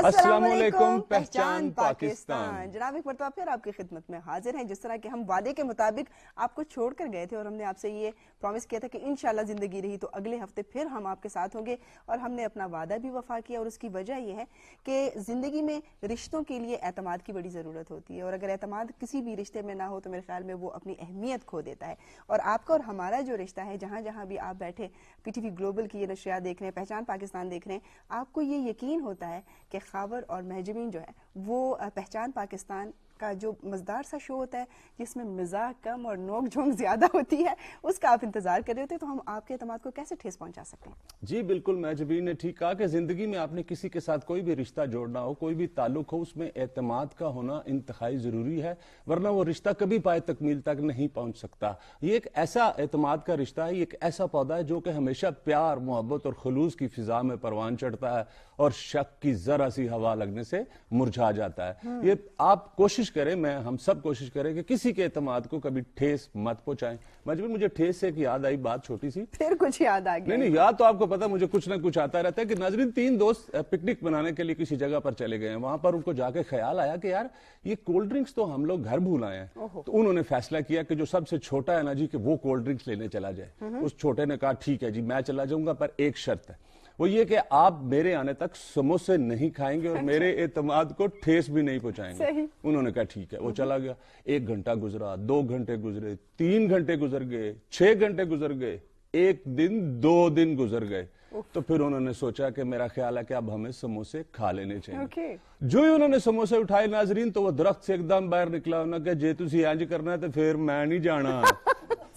السلام علیکم پہچان پاکستان۔ جناب ایک مرتبہ پھر آپ کی خدمت میں حاضر ہیں۔ جس طرح کہ ہم وعدے کے مطابق آپ کو چھوڑ کر گئے تھے اور ہم نے آپ سے یہ پرومس کیا تھا کہ انشاءاللہ زندگی رہی تو اگلے ہفتے پھر ہم آپ کے ساتھ ہوں گے، اور ہم نے اپنا وعدہ بھی وفا کیا، اور اس کی وجہ یہ ہے کہ زندگی میں رشتوں کے لیے اعتماد کی بڑی ضرورت ہوتی ہے، اور اگر اعتماد کسی بھی رشتے میں نہ ہو تو میرے خیال میں وہ اپنی اہمیت کھو دیتا ہے۔ اور آپ کا اور ہمارا جو رشتہ ہے، جہاں جہاں بھی آپ بیٹھے پی ٹی وی گلوبل کی یہ نشریات دیکھ رہے ہیں، پہچان پاکستان دیکھ رہے ہیں، آپ کو یہ یقین ہوتا ہے کہ خاور اور مہجبین جو ہے وہ پہچان پاکستان کا جو مزدار سا شو ہوتا ہے جس میں مزاح کم اور نوک جھونک زیادہ ہوتی ہے، اس کا آپ انتظار کر رہے ہوتے ہیں، تو ہم آپ کے اعتماد کو کیسے ٹھیس پہنچا سکتے ہیں؟ جی بالکل، مہجبین نے ٹھیک کہا کہ زندگی میں آپ نے کسی کے ساتھ کوئی بھی رشتہ جوڑنا ہو، کوئی بھی تعلق ہو، اس میں اعتماد کا ہونا انتہائی ضروری ہے، ورنہ وہ رشتہ کبھی پائے تکمیل تک نہیں پہنچ سکتا۔ یہ ایک ایسا اعتماد کا رشتہ ہے، یہ ایک ایسا پودا ہے جو کہ ہمیشہ پیار، محبت اور خلوص کی فضا میں پروان چڑھتا ہے اور شک کی ذرا سی ہوا لگنے سے مرجھا جاتا ہے۔ یہ آپ کوشش کریں، ہم سب کوشش کریں کہ کسی کے اعتماد کو کبھی ٹھیس مت پہنچائیں۔ مجھے ٹھیس سے ایک یاد آئی بات چھوٹی سی، پھر کچھ یاد آ گیا؟ نہیں یاد تو آپ کو پتا، مجھے کچھ نہ کچھ آتا رہتا ہے کہ ناظرین 3 دوست پکنک بنانے کے لیے کسی جگہ پر چلے گئے ہیں، وہاں پر ان کو جا کے خیال آیا کہ یار یہ کولڈ ڈرنکس تو ہم لوگ گھر بھول آئے ہیں۔ تو انہوں نے فیصلہ کیا کہ جو سب سے چھوٹا ہے نا جی، کہ وہ کولڈ ڈرنکس لینے چلا جائے۔ اس چھوٹے نے کہا ٹھیک ہے جی میں چلا جاؤں گا، پر ایک شرط ہے، وہ یہ کہ آپ میرے آنے تک سموسے نہیں کھائیں گے اور میرے اعتماد کو ٹھیس بھی نہیں پہنچائیں گے۔ انہوں نے کہا ٹھیک ہے، وہ چلا گیا۔ 1 گھنٹہ گزرا، 2 گھنٹے گزرے، 3 گھنٹے گزر گئے، 6 گھنٹے گزر گئے، 1 دن 2 دن گزر گئے۔ تو پھر انہوں نے سوچا کہ میرا خیال ہے کہ اب ہمیں سموسے کھا لینے چاہیے۔ جو ہی انہوں نے سموسے اٹھائے ناظرین، تو وہ درخت سے ایک دم باہر نکلا، انہوں نے کہا جے تسی انج کرنا ہے تو پھر میں نہیں جانا۔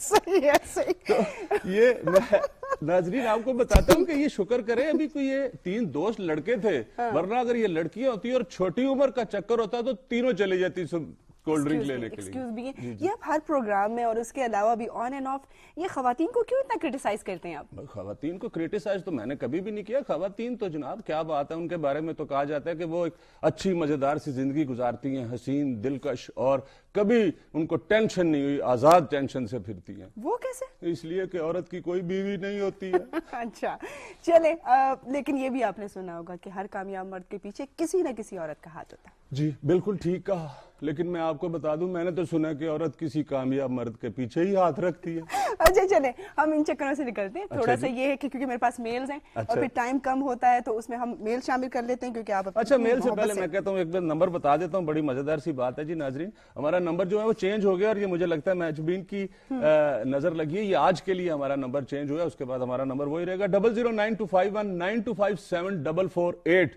صحیح ہے، صحیح۔ تو یہ ناظرین آپ کو بتاتا ہوں کہ یہ شکر کرے ابھی کوئی یہ 3 دوست لڑکے تھے، ورنہ اگر یہ لڑکیاں ہوتی اور چھوٹی عمر کا چکر ہوتا تو تینوں چلے جاتی کولڈ ڈرنک لینے کے لیے۔ یہ آپ ہر پروگرام میں اور اس کے علاوہ بھی آن اینڈ آف یہ خواتین کو کیوں اتنا کرٹیسائز کرتے ہیں آپ؟ خواتین کو کرٹیسائز تو میں نے کبھی بھی نہیں کیا۔ خواتین تو جناب کیا بات ہے، ان کے بارے میں تو کہا جاتا ہے کہ وہ ایک اچھی مزیدار سی زندگی گزارتی ہیں، حسین، دلکش، اور کبھی ان کو ٹینشن نہیں ہوئی، آزاد ٹینشن سے پھرتی ہیں۔ وہ کیسے؟ اس لیے کہ عورت کی کوئی بیوی نہیں ہوتی ہے۔ اچھا چلے، لیکن یہ بھی آپ نے سنا ہوگا کہ ہر کامیاب مرد کے پیچھے کسی نہ کسی عورت کا ہاتھ ہوتا ہے۔ جی بالکل ٹھیک کہا، لیکن میں آپ کو بتا دوں، میں نے تو سنا کہ عورت کسی کامیاب مرد کے پیچھے ہی ہاتھ رکھتی ہے۔ اچھا چلے، ہم ان چکروں سے نکلتے ہیں۔ تھوڑا سا یہ ہے کہ کیونکہ میرے پاس میلز ہیں اور پھر ٹائم کم ہوتا ہے تو اس میں ہم میل شامل کر لیتے ہیں، کیونکہ آپ اچھا میل سے پہلے میں کہتا ہوں ایک بار نمبر بتا دیتا ہوں، بڑی مزیدار سی بات ہے جی ناظرین۔ ہمارا نمبر جو ہے وہ چینج ہو گیا، اور یہ مجھے لگتا ہے مہجبین کی نظر لگی ہے، یہ آج کے لیے ہمارا نمبر چینج ہوا ہے، اس کے بعد ہمارا نمبر وہی رہے گا 009251925788۔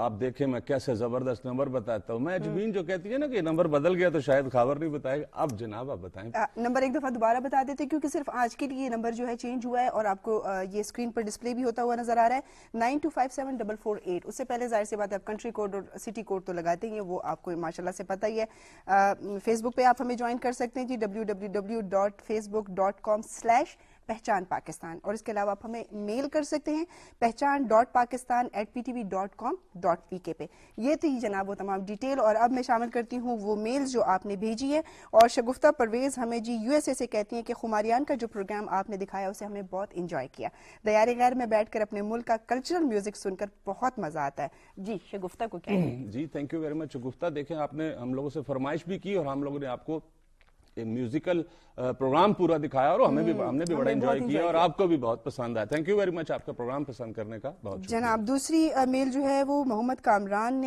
آپ دیکھیں میں کیسے زبردست نمبر بتاتا ہوں۔ میں جبین جو کہتی ہے نا کہ نمبر بدل گیا تو شاید خبر نہیں بتائے گا، اب جناب آپ بتائیں۔ نمبر ایک دفعہ دوبارہ بتا دیتے کیونکہ صرف آج کے لیے یہ نمبر جو ہے چینج ہوا ہے، اور آپ کو یہ اسکرین پر ڈسپلے بھی ہوتا ہوا نظر آ رہا ہے 92574448۔ اس سے پہلے ظاہر سی بات ہے آپ کنٹری کوڈ اور سٹی کوڈ تو لگاتے ہی ہیں، وہ آپ کو ماشاءاللہ سے پتہ ہی ہے۔ فیس بک پہ آپ ہمیں جوائن کر سکتے ہیں جی، www.facebook.com/پہچان پاکستان، اور اس کے علاوہ آپ ہمیں میل کر سکتے ہیں pehchan.pakistan@ptv.com.pk پہ۔ یہ تھی جناب وہ تمام ڈیٹیل، اور اب میں شامل کرتی ہوں وہ میلز جو آپ نے بھیجی ہے۔ اور شگفتہ پرویز ہمیں جی USA سے کہتی ہیں کہ خماریان کا جو پروگرام آپ نے دکھایا اسے ہمیں بہت انجوائے کیا، دیار غیر میں بیٹھ کر اپنے ملک کا کلچرل میوزک سن کر بہت مزہ آتا ہے۔ جی شگفتہ کو کیا ہے؟ جی تھینک یو ویری مچ شگفتہ۔ دیکھیں آپ نے ہم لوگوں سے فرمائش بھی کی اور ہم لوگوں نے آپ کو میوزیکل پروگرام پورا دکھایا، اور ہم نے بھی بڑا انجوائے کیا اور آپ کو بھی بہت پسند آیا۔ تھینک یو ویری مچ آپ کا پروگرام پسند کرنے کا بہت شکریہ۔ جناب دوسری میل جو ہے وہ محمد کامران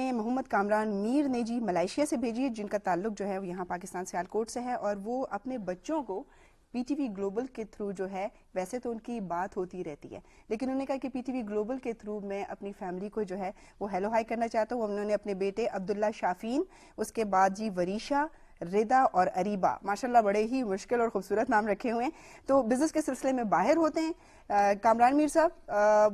میر نے جی ملائیشیا سے بھیجی ہے، جن کا تعلق جو ہے وہ یہاں پاکستان سیالکوٹ سے ہے، اور وہ اپنے بچوں کو پی ٹی وی گلوبل کے تھرو جو ہے، ویسے تو ان کی بات ہوتی رہتی ہے، لیکن انہوں نے کہا کہ پی ٹی وی گلوبل کے تھرو میں اپنی فیملی کو جو ہے وہ ہیلو ہائی کرنا چاہتا ہوں۔ انہوں نے اپنے بیٹے عبداللہ شافین، اس کے بعد جی وریشا، ردا اور اریبا، ماشاءاللہ بڑے ہی مشکل اور خوبصورت نام رکھے ہوئے ہیں، تو بزنس کے سلسلے میں باہر ہوتے ہیں۔ کامران میر صاحب،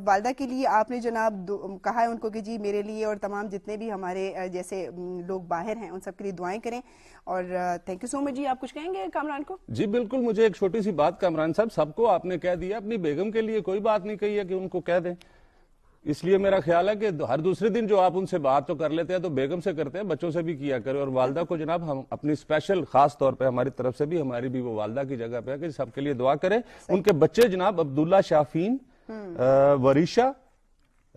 والدہ کے لیے آپ نے جناب کہا ہے ان کو کہ جی میرے لیے اور تمام جتنے بھی ہمارے جیسے لوگ باہر ہیں ان سب کے لیے دعائیں کریں، اور تھینک یو سو مچ۔ جی آپ کچھ کہیں گے کامران کو؟ جی بالکل، مجھے ایک چھوٹی سی بات کامران صاحب، سب کو آپ نے کہہ دیا، اپنی بیگم کے لیے کوئی بات نہیں کہی ہے کہ ان کو کہہ دیں، اس لیے میرا خیال ہے کہ ہر دوسرے دن جو آپ ان سے بات تو کر لیتے ہیں تو بیگم سے کرتے ہیں، بچوں سے بھی کیا کرے، اور والدہ کو جناب ہم اپنی اسپیشل خاص طور پہ ہماری طرف سے بھی، ہماری بھی وہ والدہ کی جگہ پہ ہے کہ سب کے لیے دعا کرے۔ ان کے بچے جناب عبداللہ شافین، وریشا،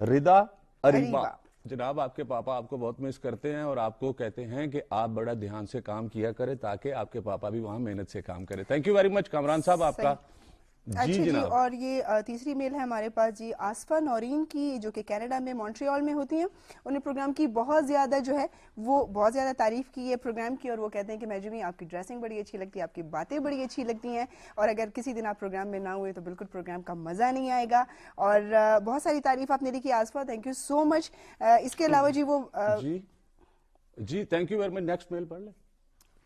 ردا، اریبا، جناب آپ کے پاپا آپ کو بہت مس کرتے ہیں اور آپ کو کہتے ہیں کہ آپ بڑا دھیان سے کام کیا کریں تاکہ آپ کے پاپا بھی وہاں محنت سے کام کریں. تھینک یو ویری مچ کامران صاحب آپ کا. اچھا جی, اور یہ تیسری میل ہے ہمارے پاس جی آصفہ نورین کی, جو کہ کینیڈا میں مونٹریال میں ہوتی ہیں. انہیں پروگرام کی بہت زیادہ جو ہے وہ بہت زیادہ تعریف کی ہے پروگرام کی, اور وہ کہتے ہیں کہ محجوبی آپ کی ڈریسنگ بڑی اچھی لگتی ہے, آپ کی باتیں بڑی اچھی لگتی ہیں, اور اگر کسی دن آپ پروگرام میں نہ ہوئے تو بالکل پروگرام کا مزہ نہیں آئے گا. اور بہت ساری تعریف آپ نے لکھی Asifa, thank you so much. اس کے علاوہ جی وہ جی thank you very much. Next mail پڑھ لیں.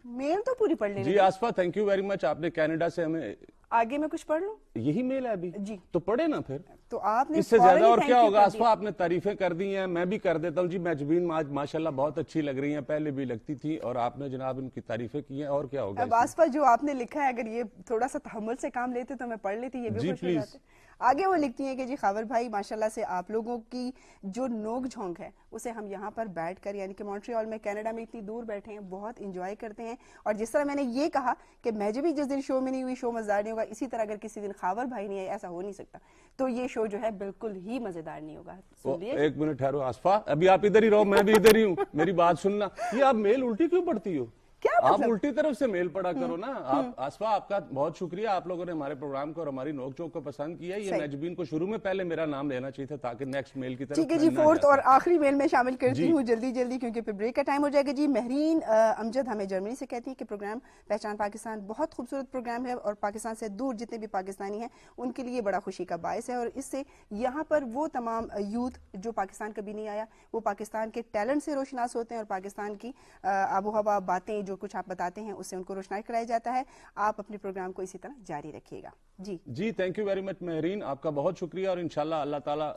میل تو پوری پڑھ لیں جی Asifa thank you very much, آپ نے کینیڈا سے ہمیں. آگے میں کچھ پڑھ لوں؟ یہی میل ہے ابھی جی, تو پڑھے نا پھر. تو آپ نے اس سے زیادہ اور کیا ہوگا. آصفہ آپ نے تعریفیں کر دی ہیں, میں بھی کر دیتا ہوں جی. محجوبین آج ماشاءاللہ بہت اچھی لگ رہی ہیں, پہلے بھی لگتی تھی, اور آپ نے جناب ان کی تعریفیں کی ہیں, اور کیا ہوگا. اب آصفہ جو آپ نے لکھا ہے, اگر یہ تھوڑا سا تحمل سے کام لیتے تو میں پڑھ لیتی, یہ بھی خوش ہو جاتے. آگے وہ لکھتی ہیں کہ جی خاور بھائی ماشاءاللہ سے آپ لوگوں کی جو نوک جھونک ہے اسے ہم یہاں پر بیٹھ کر, یعنی کہ مونٹریال میں کینیڈا میں اتنی دور بیٹھے ہیں, بہت انجوائے کرتے ہیں. اور جس طرح میں نے یہ کہا کہ محجوبی جس دن شو میں نہیں ہوئی شو مزیدار نہیں ہوگا, اسی طرح اگر کسی دن خاور بھائی نہیں ہے, ایسا ہو نہیں سکتا, تو یہ شو جو ہے بالکل ہی مزیدار نہیں ہوگا. ایک منٹ ٹھہرو آصفہ, ابھی آپ ادھر ہی رہو, میں بھی ادھر ہی ہوں. میری بات سننا, یہ آپ میل الٹی کیوں پڑھتی ہو؟ آپ الٹی طرف سے میل پڑھا کرو نا. آپ آصفہ آپ کا بہت شکریہ, آپ لوگوں نے ہمارے پروگرام کو اور ہماری نوک چوک کو پسند کیا. یہ محجوبین کو شروع میں پہلے میرا نام لینا چاہیے تھا تاکہ نیکسٹ میل کی طرف. ٹھیک ہے جی, فورتھ اور آخری میل میں شامل کرتی ہوں جلدی جلدی کیونکہ پھر بریک کا ٹائم ہو جائے گا. جی مہرین امجد ہمیں جرمنی سے کہتی ہے کہ پروگرام پہچان پاکستان بہت خوبصورت پروگرام ہے, اور پاکستان سے دور جتنے بھی پاکستانی ہیں ان کے لیے بڑا خوشی کا باعث ہے, اور اس سے یہاں پر وہ تمام یوتھ جو پاکستان کبھی نہیں آیا وہ پاکستان کے ٹیلنٹ سے روشناس ہوتے ہیں, اور پاکستان کی آب و ہوا باتیں جو کچھ آپ بتاتے ہیں اس سے ان کو روشنائی کرایا جاتا ہے. آپ اپنے پروگرام کو اسی طرح جاری رکھیے گا. جی thank you very much Mehreen, آپ کا بہت شکریہ, اور انشاءاللہ اللہ تعالیٰ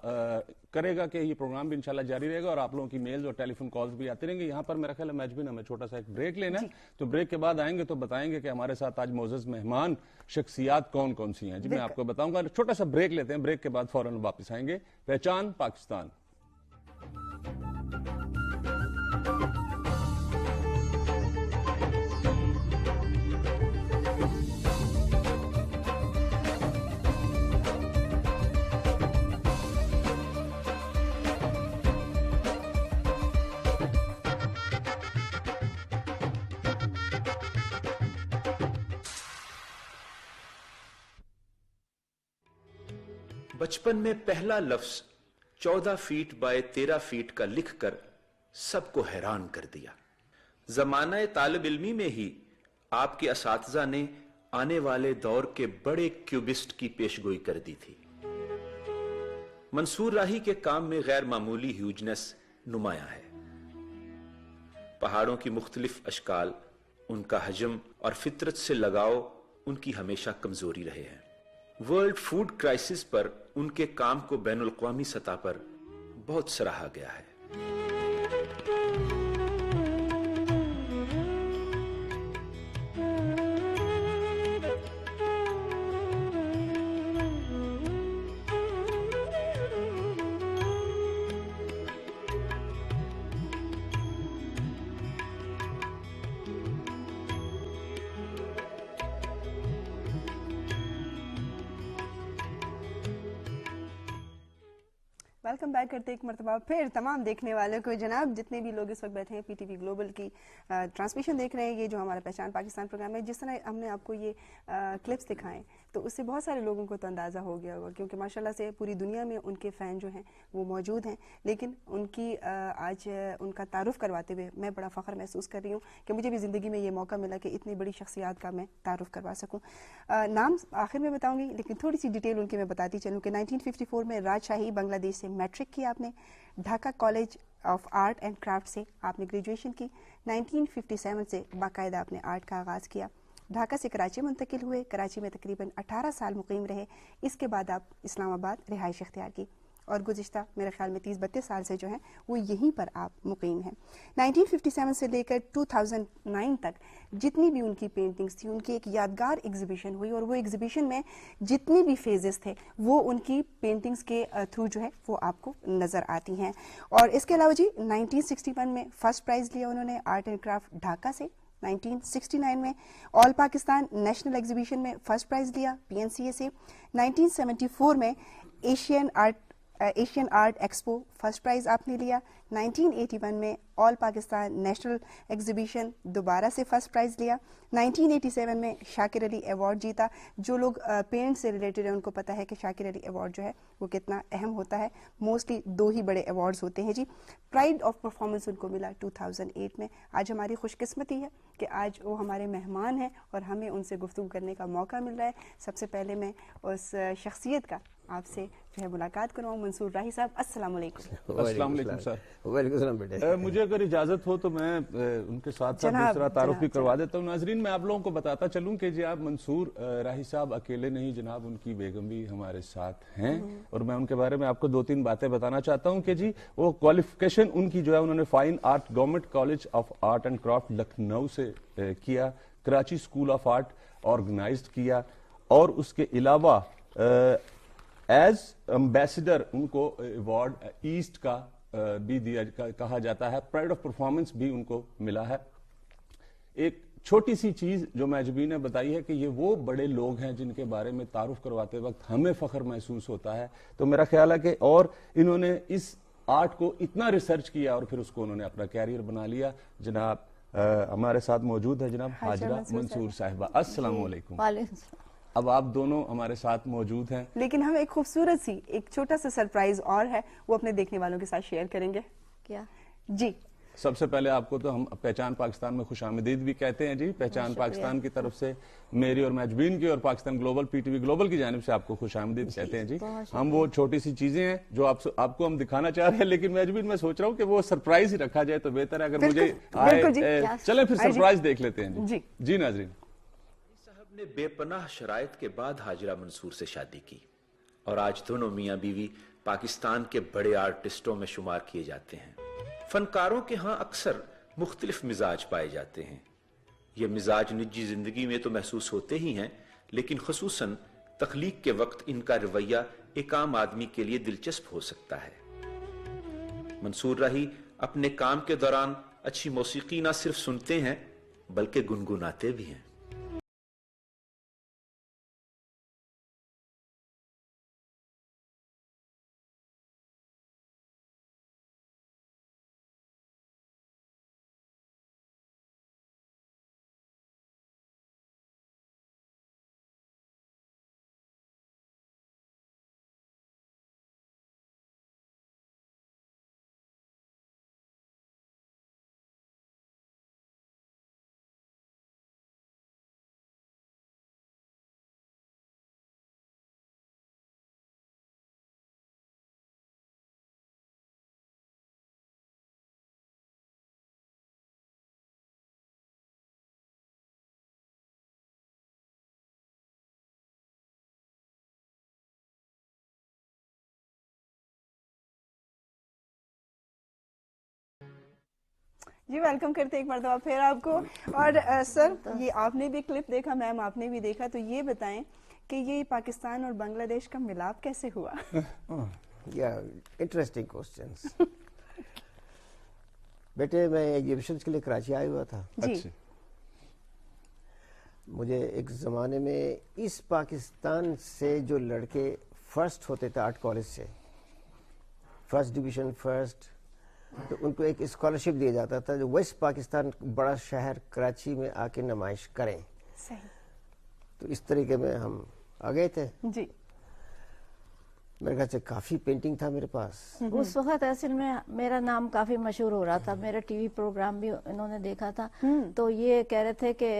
کرے گا کہ یہ پروگرام بھی انشاءاللہ جاری رہے گا, اور آپ لوگوں کی میلز اور ٹیلی فون کالز بھی آتے رہیں گے. یہاں پر میرا خیال ہے محجوبین ہمیں چھوٹا سا ایک بریک لینا ہے, تو بریک کے بعد آئیں گے تو بتائیں گے کہ ہمارے ساتھ آج معزز مہمان شخصیات کون کون سی ہیں. جی میں آپ کو بتاؤں گا, چھوٹا سا بریک لیتے ہیں, بریک کے بعد فوراً واپس آئیں گے. پہچان پاکستان. بچپن میں پہلا لفظ 14 فیٹ بائے 13 فیٹ کا لکھ کر سب کو حیران کر دیا. زمانہ طالب علمی میں ہی آپ کے اساتذہ نے آنے والے دور کے بڑے کیوبسٹ کی پیشگوئی کر دی تھی. منصور راہی کے کام میں غیر معمولی ہیوجنس نمایاں ہے. پہاڑوں کی مختلف اشکال, ان کا حجم اور فطرت سے لگاؤ ان کی ہمیشہ کمزوری رہے ہیں. ورلڈ فوڈ کرائسس پر ان کے کام کو بین الاقوامی سطح پر بہت سراہا گیا ہے. ویلکم بیک کرتے ایک مرتبہ پھر تمام دیکھنے والوں کو. جناب جتنے بھی لوگ اس وقت بیٹھے ہیں پی ٹی وی گلوبل کی ٹرانسمیشن دیکھ رہے ہیں, یہ جو ہمارا پہچان پاکستان پروگرام ہے, جس طرح ہم نے آپ کو یہ کلپس دکھائیں تو اس سے بہت سارے لوگوں کو تو اندازہ ہو گیا ہوگا, کیونکہ ماشاءاللہ سے پوری دنیا میں ان کے فین جو ہیں وہ موجود ہیں. لیکن ان کی آج ان کا تعارف کرواتے ہوئے میں بڑا فخر محسوس کر رہی ہوں کہ مجھے بھی زندگی میں یہ موقع ملا کہ اتنی بڑی شخصیات کا میں تعارف کروا سکوں. نام آخر میں بتاؤں گی, لیکن تھوڑی سی ڈیٹیل ان کی میں بتاتی چلوں کہ 1954 میں راجشاہی بنگلہ دیش سے میٹرک کی آپ نے, Dhaka college of art and craft سے آپ نے گریجویشن کی, 1957 سے باقاعدہ آپ نے آرٹ کا آغاز کیا. ڈھاکہ سے کراچی منتقل ہوئے, کراچی میں تقریباً 18 سال مقیم رہے. اس کے بعد آپ اسلام آباد رہائش اختیار کی, اور گزشتہ میرے خیال میں 30-32 سال سے جو ہیں وہ یہیں پر آپ مقیم ہیں. 1957 سے لے کر 2009 تک جتنی بھی ان کی پینٹنگز تھی, ان کی ایک یادگار ایگزیبیشن ہوئی, اور وہ ایگزیبیشن میں جتنی بھی فیزز تھے وہ ان کی پینٹنگز کے تھرو جو ہے وہ آپ کو نظر آتی ہیں. اور اس کے علاوہ جی 1961 میں فرسٹ پرائز لیا انہوں نے آرٹ اینڈ کرافٹ ڈھاکہ سے. 1969 میں آل پاکستان نیشنل ایگزیبیشن میں فرسٹ پرائز لیا PNCA سے. 1974 میں Asian art Asian art expo first prize आपने लिया। 1981 में ऑल पाकिस्तान नेशनल एग्जीबिशन दोबारा से फर्स्ट प्राइज लिया। 1987 में शाकिर अली अवार्ड जीता। जो लोग पेंट से रिलेटेड हैं उनको पता है कि शाकिर अली अवार्ड जो है वो कितना अहम होता है। मोस्टली 2 ही बड़े अवार्ड्स होते हैं जी। प्राइड ऑफ परफॉर्मेंस उनको मिला 2008 में। आज हमारी खुशकिस्मती है कि आज वो हमारे मेहमान हैं और हमें उनसे गुफ्तगू करने का मौका मिल रहा है। सबसे पहले मैं उस शख्सियत का आपसे जो है मुलाकात करवाऊँ। मंसूर राही साहब, अस्सलाम वालेकुम। अस्सलाम वालेकुम सर। वालेकुम सलाम बेटे। मुझे अगर इजाजत हो तो मैं उनके साथ साथ दूसरा तारुफ भी करवा देता हूँ। नाजरीन, मैं आप लोगों को बताता चलूं कि जी आप मंसूर राही साहब अकेले नहीं, जनाब उनकी बेगम भी हमारे साथ हैं और मैं उनके बारे में आपको 2-3 बातें बताना चाहता हूँ कि जी वो क्वालिफिकेशन उनकी जो है उन्होंने fine art government college of art and craft Lucknow से किया, Karachi school of art organized किया और उसके अलावा एज एम्बेसडर उनको अवार्ड ईस्ट का भी दिया कहा जाता है। प्राइड ऑफ परफॉर्मेंस भी उनको मिला है। एक छोटी सी चीज जो महजबी ने बताई है कि ये वो बड़े लोग हैं जिनके बारे में तारुफ करवाते वक्त हमें फख्र महसूस होता है। तो मेरा ख्याल है कि और इन्होंने इस आर्ट को इतना रिसर्च किया और फिर उसको उन्होंने अपना कैरियर बना लिया। जनाब हमारे साथ मौजूद है जनाब हाजरा मंसूर साहिबा। अस्सलाम वालेकुम। अब आप दोनों हमारे साथ मौजूद हैं, लेकिन हमें एक खूबसूरत सी एक छोटा सा सरप्राइज और है, वो अपने देखने वालों के साथ शेयर करेंगे। क्या जी? सबसे पहले आपको तो हम पहचान पाकिस्तान में खुशामदीद भी कहते हैं जी। पहचान पाकिस्तान की तरफ से मेरी और महजबीन की और पाकिस्तान ग्लोबल पीटीवी ग्लोबल की जानिब से आपको खुशामदीद कहते हैं जी। हम वो छोटी सी चीजें हैं जो आपको हम दिखाना चाह रहे हैं, लेकिन महजबीन मैं सोच रहा हूँ कि वो सरप्राइज ही रखा जाए तो बेहतर है। अगर मुझे चले फिर सरप्राइज देख लेते हैं जी। जी नाजरीन, ने बेपनाह शराइत के बाद हाजरा मंसूर से शादी की और आज दोनों मियां बीवी पाकिस्तान के बड़े आर्टिस्टों में शुमार किए जाते हैं। फनकारों के यहाँ अक्सर मुख्तलिफ मिजाज पाए जाते हैं। ये मिजाज निजी जिंदगी में तो महसूस होते ही हैं, लेकिन खुसूसन तख्लीक के वक्त इनका रवैया एक आम आदमी के लिए दिलचस्प हो सकता है। मंसूर राही अपने काम के दौरान अच्छी मौसीकी ना सिर्फ सुनते हैं बल्कि गुनगुनाते भी हैं। जी वेलकम करते एक मरतबा फिर आपको। और सर ये आपने भी क्लिप देखा, मैम आपने भी देखा, तो ये बताएं कि ये पाकिस्तान और बांग्लादेश का मिलाप कैसे हुआ? या इंटरेस्टिंग क्वेश्चंस। बेटे मैं एग्जीबिशन के लिए कराची आया हुआ था जी। मुझे एक जमाने में इस पाकिस्तान से जो लड़के फर्स्ट होते थे आर्ट कॉलेज से, फर्स्ट डिवीजन फर्स्ट, तो उनको एक स्कॉलरशिप दिया जाता था जो वेस्ट पाकिस्तान बड़ा शहर कराची में आके नुमाइश करें। सही। तो इस तरीके में हम आ गए थे जी। मेरे ख्याल से काफी पेंटिंग था मेरे पास उस वक्त। असल में मेरा नाम काफी मशहूर हो रहा था, मेरा टीवी प्रोग्राम भी इन्होंने देखा था, तो ये कह रहे थे कि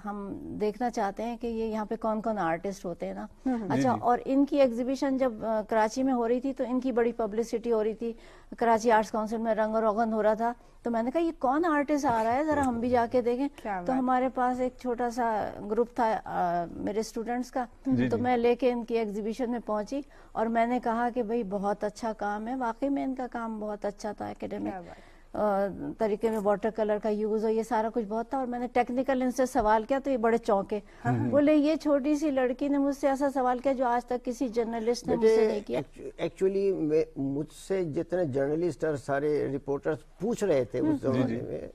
हम देखना चाहते हैं कि ये यहाँ पे कौन कौन आर्टिस्ट होते हैं ना। अच्छा, और इनकी एग्जीबिशन जब कराची में हो रही थी तो इनकी बड़ी पब्लिसिटी हो रही थी, कराची आर्ट्स काउंसिल में रंग रोगन हो रहा था, तो मैंने कहा ये कौन आर्टिस्ट आ रहा है, जरा हम भी जाके देखें। तो हमारे पास एक छोटा सा ग्रुप था मेरे स्टूडेंट्स का, तो मैं लेके इनकी एग्जीबिशन में पहुंची और मैंने कहा कि भाई बहुत अच्छा काम है। वाकई में इनका काम बहुत अच्छा था, एकेडमिक तरीके में वाटर कलर का यूज हो, ये सारा कुछ बहुत था। और मैंने टेक्निकल इनसे सवाल किया तो ये बड़े चौंके, बोले ये छोटी सी लड़की ने मुझसे ऐसा सवाल किया जो आज तक किसी जर्नलिस्ट ने मुझसे नहीं किया। एक्चुअली मुझसे जितने जर्नलिस्ट और सारे रिपोर्टर्स पूछ रहे थे उस जमाने में,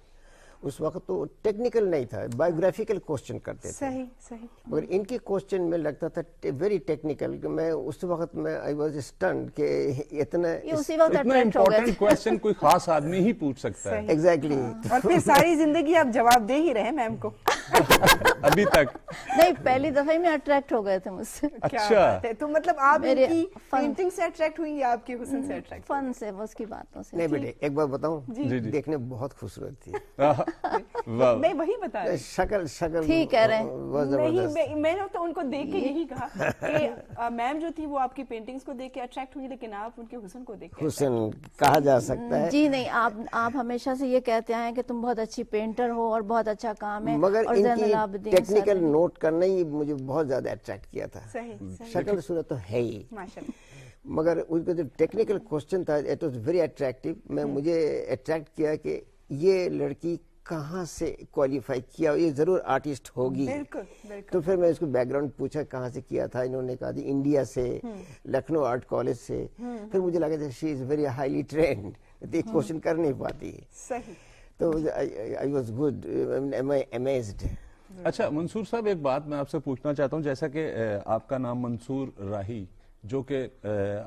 उस वक्त तो टेक्निकल नहीं था, बायोग्राफिकल क्वेश्चन करते थे। सही सही। मगर इनके क्वेश्चन में लगता था वेरी टेक्निकल। मैं उस वक्त में आई वाज स्टन्ड कि इतना ये उसी वक्त इतना अट्रैक्ट हो गए इम्पोर्टेंट क्वेश्चन कोई खास आदमी ही पूछ सकता है। एग्जैक्टली। और फिर सारी जिंदगी आप जवाब दे ही रहे मैम को। अभी तक नहीं, पहली दफे में अट्रैक्ट हो गए थे मुझसे। क्या अच्छा। बात है। तो मतलब आप मेरे इनकी फन- पेंटिंग से अट्रैक्ट हुई या आपके हुस्न से अट्रैक्ट? फन से, वो उसकी बातों से। नहीं बेटे, एक बार बताऊं, जी, जी। देखने में बहुत खूबसूरत थी। वाह। मैं वही बता रही शक्ल ठीक कह रहे हैं। बहुत नहीं, जबरदस्त। मैंने तो उनको देख के यही कहा कि मैम जो थी वो आपकी पेंटिंग्स को देख के अट्रैक्ट हुई, लेकिन आप उनके हुस्न को देख के हुस्न कहा जा सकता है। जी नहीं, आप हमेशा से ये कहते आए हैं कि तुम बहुत अच्छी पेंटर हो और बहुत अच्छा काम है। मगर और ज़ैनुल आबिदीन इनकी टेक्निकल सर ने- नोट करना ही मुझे बहुत ज्यादा अट्रैक्ट किया था। सही सही शक्ल सूरत तो है ही, माशाल्लाह। मगर उनका जो टेक्निकल क्वेश्चन था इट वाज वेरी अट्रैक्टिव। मैं मुझे अट्रैक्ट किया कि ये लड़की कहाँ से क्वालिफाई किया, ये जरूर आर्टिस्ट होगी। बिल्कुल बिल्कुल। तो फिर मैं इसको बैकग्राउंड पूछा कहाँ से किया था, इन्होंने कहा थी इंडिया से, लखनऊ आर्ट कॉलेज से। फिर मुझे लगा था she is very highly trained, तो क्वेश्चन कर नहीं पाती। सही। तो I was good, am I amazed. अच्छा मंसूर साहब, एक बात मैं आपसे पूछना चाहता हूं, जैसा कि आपका नाम मंसूर राही जो कि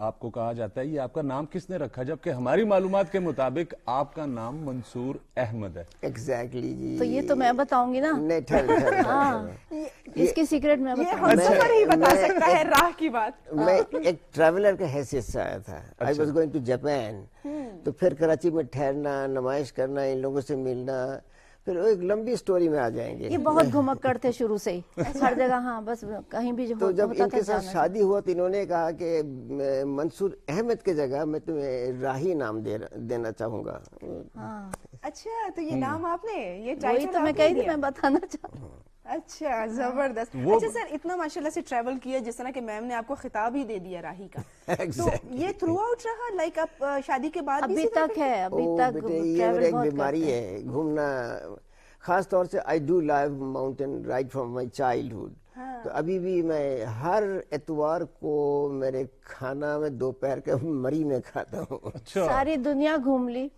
आपको कहा जाता है, ये आपका नाम किसने रखा, जबकि हमारी मालूमात के मुताबिक आपका नाम मंसूर अहमद है। एग्जैक्टली जी। तो ये तो मैं बताऊंगी ना। नहीं, ठहर। हाँ, इसकी सीक्रेट मैं ये बताऊंगी। हम सफर ही बता मैं- सकता है, राह की बात। मैं एक ट्रैवलर के हैसियत से आया था। I was going to Japan. तो फिर कराची में ठहरना, नुमाइश करना, इन लोगों से मिलना, फिर वो एक लंबी स्टोरी में आ जाएंगे। ये बहुत घुमक्कड़ थे शुरू से ही, हर जगह। हाँ, बस कहीं भी जो तो जब होता था इनके साथ जाना। शादी हुआ तो इन्होंने कहा कि मंसूर अहमद के जगह मैं तुम्हें राही नाम देना चाहूंगा। हाँ, अच्छा, तो ये नाम आपने, ये वही टाइटल तो मैं आपने कही थी, दिया? मैं बताना चाहती हूँ। अच्छा, जबरदस्त। वो- अच्छा सर, इतना माशाल्लाह से ट्रैवल किया, जिस तरह के मैम ने आपको खिताब ही दे दिया राही का। तो Exactly. ये थ्रू आउट रहा, लाइक आप शादी के बाद भी अभी इसी तरह तक के- है, अभी ओ तक बेटे, ये ट्रैवल मेरा एक बहुत बीमारी करते हैं। है, घूमना। खास तौर से I do love mountain ride from my childhood. तो अभी भी मैं हर एतवार को मेरे खाना में दोपहर के मरी में खाता हूँ। अच्छा। सारी दुनिया घूम ली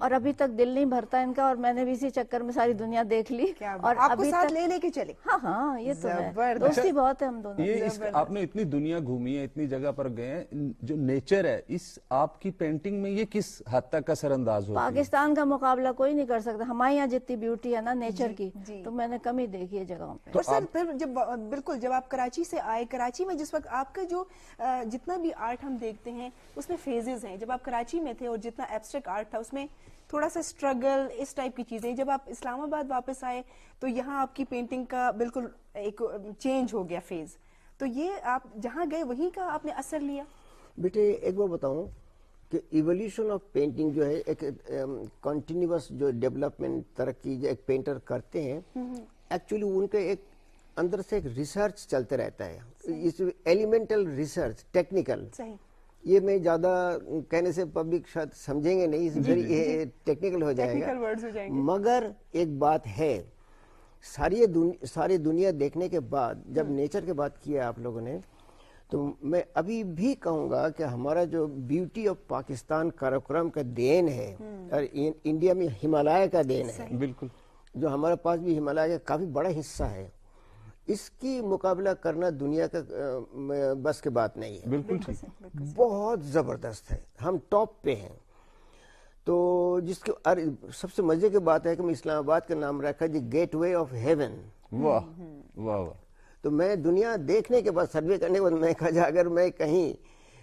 और अभी तक दिल नहीं भरता इनका, और मैंने भी इसी चक्कर में सारी दुनिया देख ली। क्या और आपको अभी साथ तक ले लेके चले? हाँ हाँ, ये तो है, जबरदस्त। दोस्ती बहुत है हम दोनों। ये आपने इतनी दुनिया घूमी है, इतनी जगह पर गए हैं, जो नेचर है इस आपकी पेंटिंग में ये किस हद तक का असरअंदाज होती है? पाकिस्तान का मुकाबला कोई नहीं कर सकता। हमारे यहाँ जितनी ब्यूटी है ना नेचर की, जी। तो मैंने कमी देखी है जगहों पे। और सर फिर जब बिल्कुल जब आप कराची से आए, कराची में जिस वक्त आपका जो जितना भी आर्ट हम देखते हैं उसमें फेजेस हैं। जब आप कराची में थे और जितना एब्स्ट्रैक्ट आर्ट था उसमें थोड़ा सा स्ट्रगल, इस टाइप की चीजें। जब आप इस्लामाबाद वापस आए तो यहाँ आपकी पेंटिंग का बिल्कुल एक चेंज हो गया फेज। तो ये आप जहाँ गए वहीं का आपने असर लिया? बेटे एक बार बताऊं कि इवोल्यूशन ऑफ पेंटिंग जो है एक कंटिन्यूअस जो डेवलपमेंट तरक्की जो एक पेंटर करते हैं, एक्चुअली उनके एक अंदर से एक रिसर्च चलते रहता है। इस एलिमेंटल रिसर्च, टेक्निकल। सही। ये मैं ज्यादा कहने से पब्लिक शायद समझेंगे नहीं, इस वेरी टेक्निकल हो टेक्निकल जाएगा। वर्ड्स हो जाएंगे। मगर एक बात है, सारी दुनिया देखने के बाद जब नेचर की बात की है आप लोगों ने, तो मैं अभी भी कहूंगा कि हमारा जो ब्यूटी ऑफ पाकिस्तान कार्यक्रम का देन है, और इंडिया में हिमालय का देन है, बिल्कुल। जो हमारे पास भी हिमालय का काफी बड़ा हिस्सा है, इसकी मुकाबला करना दुनिया का बस की बात नहीं है। बिल्कुल ठीक। बहुत जबरदस्त है, हम टॉप पे हैं। तो जिसके सबसे मजे की बात है कि मैं इस्लामाबाद का नाम रखा जी गेटवे ऑफ हेवन। वाह वाह वाह। तो मैं दुनिया देखने के बाद, सर्वे करने के बाद मैं कहा अगर मैं कहीं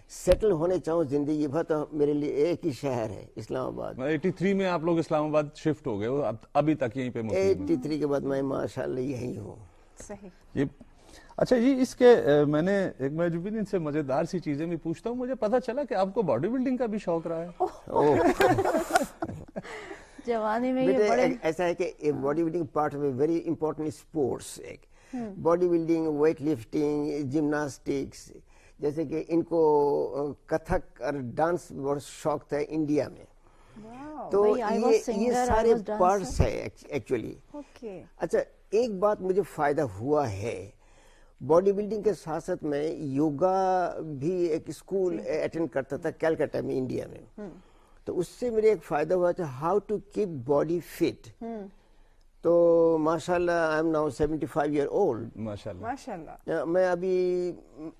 सेटल होने चाहूँ जिंदगी भर, तो मेरे लिए एक ही शहर है, इस्लामाबाद। 83 में आप लोग इस्लामाबाद शिफ्ट हो गए हो, अभी तक यहीं पे मुकीम हैं। 83 के बाद मैं माशाल्लाह यही हूँ। सही। ये अच्छा जी, इसके मैंने एक मजबूरीन से मजेदार सी चीजें भी पूछता हूँ। मुझे पता चला कि आपको बॉडी बिल्डिंग का भी शौक रहा है। जवानी में ये बेटे बड़े ऐसा है कि बॉडी बिल्डिंग पार्ट में वेरी इंपॉर्टेंट स्पोर्ट्स, एक body building, weight lifting, gymnastics, जैसे कि इनको कथक और डांस बहुत शौक था इंडिया में। तो भाई, I was singer, ये I सारे was dancer. पार्ट्स है एक्चुअली। ओके। अच्छा, एक बात मुझे फायदा हुआ है बॉडी बिल्डिंग के साथ साथ, मैं योगा भी एक स्कूल अटेंड करता था कलकत्ता में, इंडिया में। तो उससे मेरे एक फायदा हुआ था, how to keep body fit. تو ماشاءاللہ I am now 75 year old. ماشاءاللہ ماشاءاللہ. میں ابھی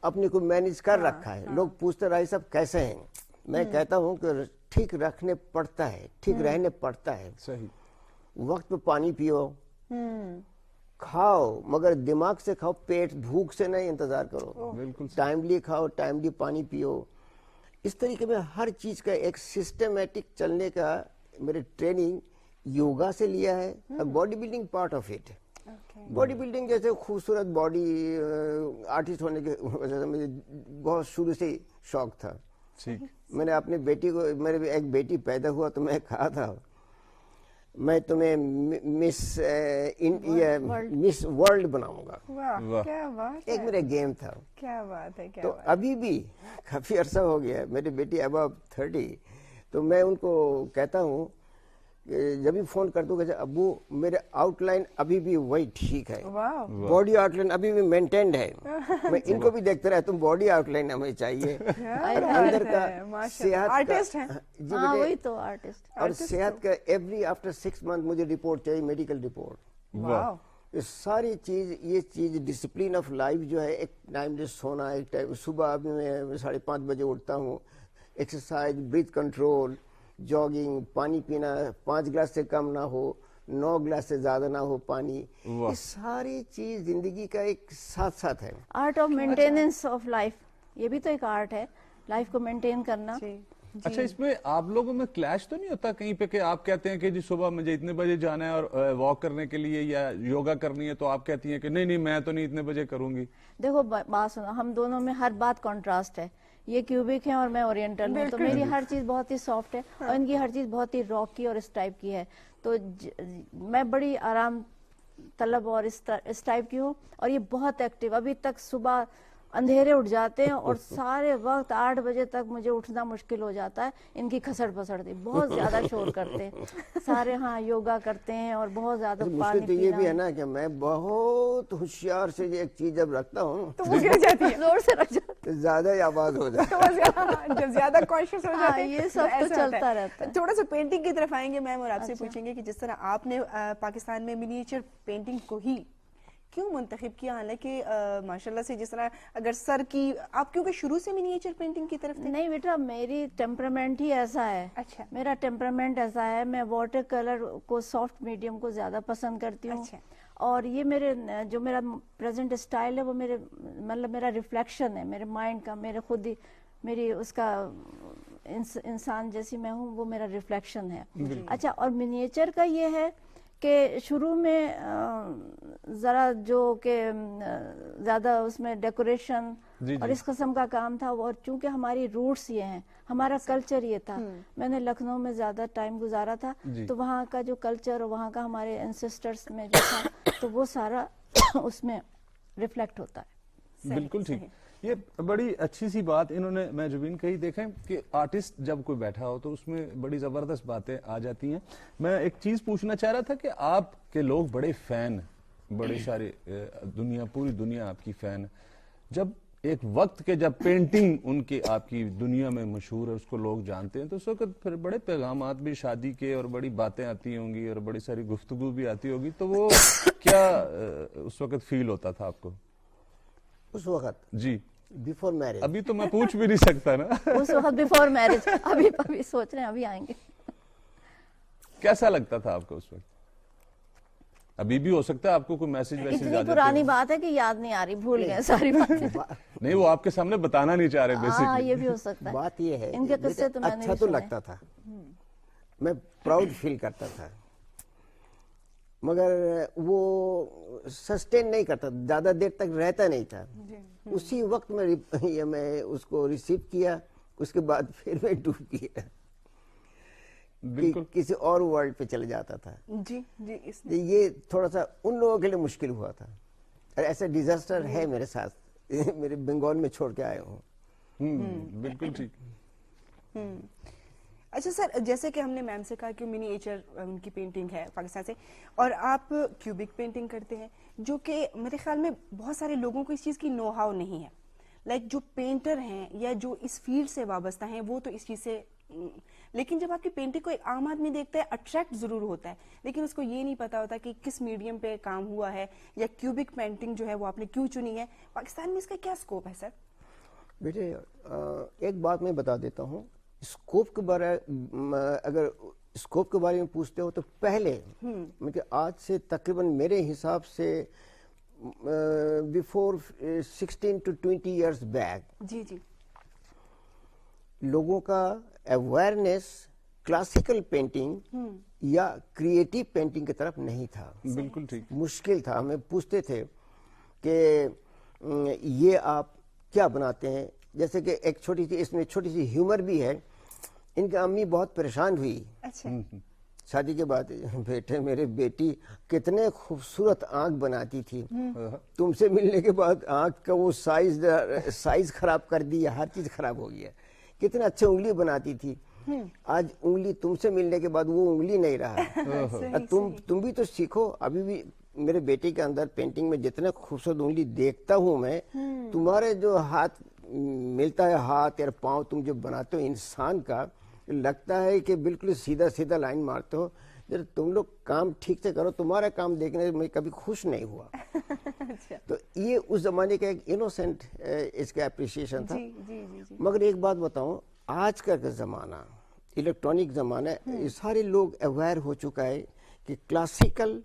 اپنے کو مینج کر رکھا ہے. لوگ پوچھتے رہے صاحب کیسے ہیں, میں کہتا ہوں کہ ٹھیک رکھنے پڑتا ہے, ٹھیک رہنے پڑتا ہے. صحیح. وقت پہ پانی پیو, کھاؤ مگر دماغ سے کھاؤ, پیٹ بھوک سے نہیں انتظار کرو. بالکل ٹائملی کھاؤ, ٹائملی پانی پیو. اس طریقے میں ہر چیز کا ایک سسٹمیٹک چلنے کا میرے ٹریننگ یوگا سے لیا ہے. Body building part of it. Body building جیسے خوبصورت باڈی, آرٹسٹ ہونے کی وجہ سے مجھے بہت شروع سے شوق تھا. میں نے اپنی بیٹی کو, میرے ایک بیٹی پیدا ہوا تو میں کہا تھا میں تمہیں مس انڈیا, مس ورلڈ بناؤں گا. کیا بات ہے, ایک میرا گیم تھا. کیا بات ہے. تو ابھی بھی کافی عرصہ ہو گیا, میری بیٹی اباب 30, تو میں ان کو کہتا ہوں جب بھی فون کرتا ہوں کہ ابو میرے آؤٹ لائن ابھی بھی وہی ٹھیک ہے, باڈی آؤٹ لائن ابھی بھی مینٹینڈ ہے. میں ان کو بھی دیکھتا رہتا ہوں باڈی آؤٹ لائن ہمیں چاہیے, اندر کا صحت کا, وہی تو آرٹسٹ. اور صحت کا ایوری آفٹر 6 months مجھے رپورٹ چاہیے, میڈیکل رپورٹ. یہ ساری چیز, یہ چیز ڈسپلین آف لائف جو ہے, ایک ٹائم سے سونا, ایک ٹائم صبح میں 5:30 بجے اٹھتا ہوں, ایکسرسائز, بریتھ کنٹرول, جاگنگ, پانی پینا 5 گلاس سے کم نہ ہو, 9 گلاس سے زیادہ نہ ہو پانی. یہ ساری چیز زندگی کا ایک ساتھ ساتھ ہے. Art of maintenance of life, یہ بھی تو ایک آرٹ ہے, لائف کو مینٹین کرنا. اچھا, اس میں آپ لوگوں میں کلیش تو نہیں ہوتا کہیں پہ کہ آپ کہتے ہیں کہ جی صبح مجھے اتنے بجے جانا ہے اور واک کرنے کے لیے یا یوگا کرنی ہے, تو آپ کہتی ہیں کہ نہیں میں تو نہیں اتنے بجے کروں گی؟ دیکھو بات سنو, ہم دونوں میں ہر بات کنٹراسٹ ہے. یہ کیوبک ہے اور میں اورینٹل ہوں, تو میری ہر چیز بہت ہی سافٹ ہے اور ان کی ہر چیز بہت ہی راکی اور اس ٹائپ کی ہے. تو میں بڑی آرام طلب اور اس ٹائپ کی ہوں, اور یہ بہت ایکٹیو. ابھی تک صبح اندھیرے اٹھ جاتے ہیں اور سارے وقت 8 بجے تک مجھے اٹھنا مشکل ہو جاتا ہے. ان کی کھسڑ پسڑ دی, بہت زیادہ شور کرتے ہیں سارے. ہاں یوگا کرتے ہیں اور بہت زیادہ پانی مشکل تو یہ بھی ہے نا کہ میں بہت ہوشیار سے ایک چیز جب رکھتا ہوں تو وہ گر جاتی ہے, زور سے رکھ جاتے تو زیادہ ہی آواز ہو جاتی ہے, جب زیادہ کانشیس ہو جاتے ہیں. یہ سب تو چلتا رہتا ہے. تھوڑا سا پینٹنگ کی طرف آئیں گے میم, اور آپ سے پوچھیں گے کہ جس طرح آپ نے پاکستان میں منیچر پینٹنگ کو ہی کیوں منتخب کیا, حالانکہ ماشاءاللہ سے جس طرح اگر سر کی آپ کیونکہ شروع سے منیچر پینٹنگ کی طرف تھے؟ نہیں بیٹا, میری ٹیمپرامنٹ ہی ایسا ہے. اچھا, میرا ٹیمپرامنٹ ایسا ہے, میں واٹر کلر کو, سافٹ میڈیم کو زیادہ پسند کرتی ہوں. اور یہ میرے جو میرا پریزنٹ اسٹائل ہے وہ میرے مطلب میرا ریفلیکشن ہے میرے مائنڈ کا, میرے خود ہی میری اس کا انسان جیسی میں ہوں وہ میرا ریفلیکشن ہے. اچھا, اور منیچر کا یہ ہے کہ شروع میں ذرا جو کہ زیادہ اس میں ڈیکوریشن اور اس قسم کا کام تھا, اور چونکہ ہماری روٹس یہ ہیں, ہمارا کلچر یہ تھا. میں نے لکھنؤ میں زیادہ ٹائم گزارا تھا, تو وہاں کا جو کلچر اور وہاں کا ہمارے اینسسٹرز میں جو تھا تو وہ سارا اس میں ریفلیکٹ ہوتا ہے. بالکل ٹھیک. یہ بڑی اچھی سی بات انہوں نے میں جبین کہی. دیکھیں کہ آرٹسٹ جب کوئی بیٹھا ہو تو اس میں بڑی زبردست باتیں آ جاتی ہیں. میں ایک چیز پوچھنا چاہ رہا تھا کہ آپ کے لوگ بڑے فین, بڑے سارے دنیا, پوری دنیا آپ کی فین. جب ایک وقت کے جب پینٹنگ ان کی آپ کی دنیا میں مشہور ہے, اس کو لوگ جانتے ہیں, تو اس وقت پھر بڑے پیغامات بھی شادی کے اور بڑی باتیں آتی ہوں گی اور بڑی ساری گفتگو بھی آتی ہوگی. تو وہ کیا اس وقت فیل ہوتا تھا آپ کو اس وقت؟ جی بیفور میرج. ابھی تو میں پوچھ بھی نہیں سکتا نا. اس وقت بیفور میرج, ابھی سوچ رہے ہیں, ابھی آئیں گے. کیسا لگتا تھا آپ کو اس وقت؟ ابھی بھی ہو سکتا ہے آپ کو کوئی میسج ویسج اتنی پرانی بات ہے کہ یاد نہیں آ رہی, بھول گئے ساری باتیں. نہیں, وہ آپ کے سامنے بتانا نہیں چاہ رہے بیسکلی. ہاں, یہ بھی ہو سکتا ہے. بات یہ ہے ان کے قصے تو میں نے اچھا تو لگتا تھا, میں پراؤڈ فیل کرتا تھا, مگر وہ سسٹین نہیں کرتا, زیادہ دیر تک رہتا نہیں تھا. اسی وقت میں اس کو ریسیو کیا, اس کے بعد پھر میں ڈوب گیا, کسی اور ورلڈ پہ چلے جاتا تھا. جی یہ تھوڑا سا ان لوگوں کے لیے مشکل ہوا تھا. ایسا ڈیزاسٹر ہے میرے ساتھ, میرے بنگال میں چھوڑ کے آئے ہوں. بالکل ٹھیک. اچھا سر, جیسے کہ ہم نے میم سے کہا کہ منیچر ان کی پینٹنگ ہے پاکستان سے, اور آپ کیوبک پینٹنگ کرتے ہیں, جو کہ میرے خیال میں بہت سارے لوگوں کو اس چیز کی نو ہاؤ نہیں ہے. لائک جو پینٹر ہیں یا جو اس فیلڈ سے وابستہ ہیں وہ تو اس چیز سے लेकिन जब आपकी पेंटिंग को एक आम आदमी देखता है अट्रैक्ट जरूर होता है, लेकिन उसको ये नहीं पता होता कि किस मीडियम पे काम हुआ है या क्यूबिक पेंटिंग जो है वो आपने क्यों चुनी है। पाकिस्तान में इसका क्या स्कोप है सर? बेटे एक बात मैं बता देता हूँ, स्कोप के बारे अगर स्कोप के बारे में पूछते हो तो पहले मतलब आज से तकरीबन मेरे हिसाब से बिफोर 16 to 20 years बैक जी जी लोगों का अवेयरनेस क्लासिकल पेंटिंग या क्रिएटिव पेंटिंग की तरफ नहीं था। बिल्कुल ठीक। मुश्किल था, हमें पूछते थे कि ये आप क्या बनाते हैं। जैसे कि एक छोटी सी इसमें छोटी सी ह्यूमर भी है। इनकी अम्मी बहुत परेशान हुई अच्छा शादी के बाद, बेटे मेरे बेटी कितने खूबसूरत आंख बनाती थी, तुमसे मिलने के बाद आंख का वो साइज खराब कर दी, हर चीज खराब हो गया। कितने अच्छे उंगली बनाती थी, आज उंगली तुमसे मिलने के बाद वो उंगली नहीं रहा। तुम भी तो सीखो। अभी भी मेरे बेटे के अंदर पेंटिंग में जितना खूबसूरत उंगली देखता हूँ मैं, तुम्हारे जो हाथ मिलता है, हाथ या पाँव तुम जो बनाते हो इंसान का, लगता है कि बिल्कुल सीधा सीधा लाइन मारते हो। जब तुम लोग काम ठीक से करो, तुम्हारा काम देखने से मैं कभी खुश नहीं हुआ। अच्छा। तो ये उस जमाने का एक इनोसेंट इसका अप्रिसिएशन था। जी, जी, जी, जी। मगर एक बात बताऊं, आज का जमाना इलेक्ट्रॉनिक जमाना है, सारे लोग अवेयर हो चुका है कि क्लासिकल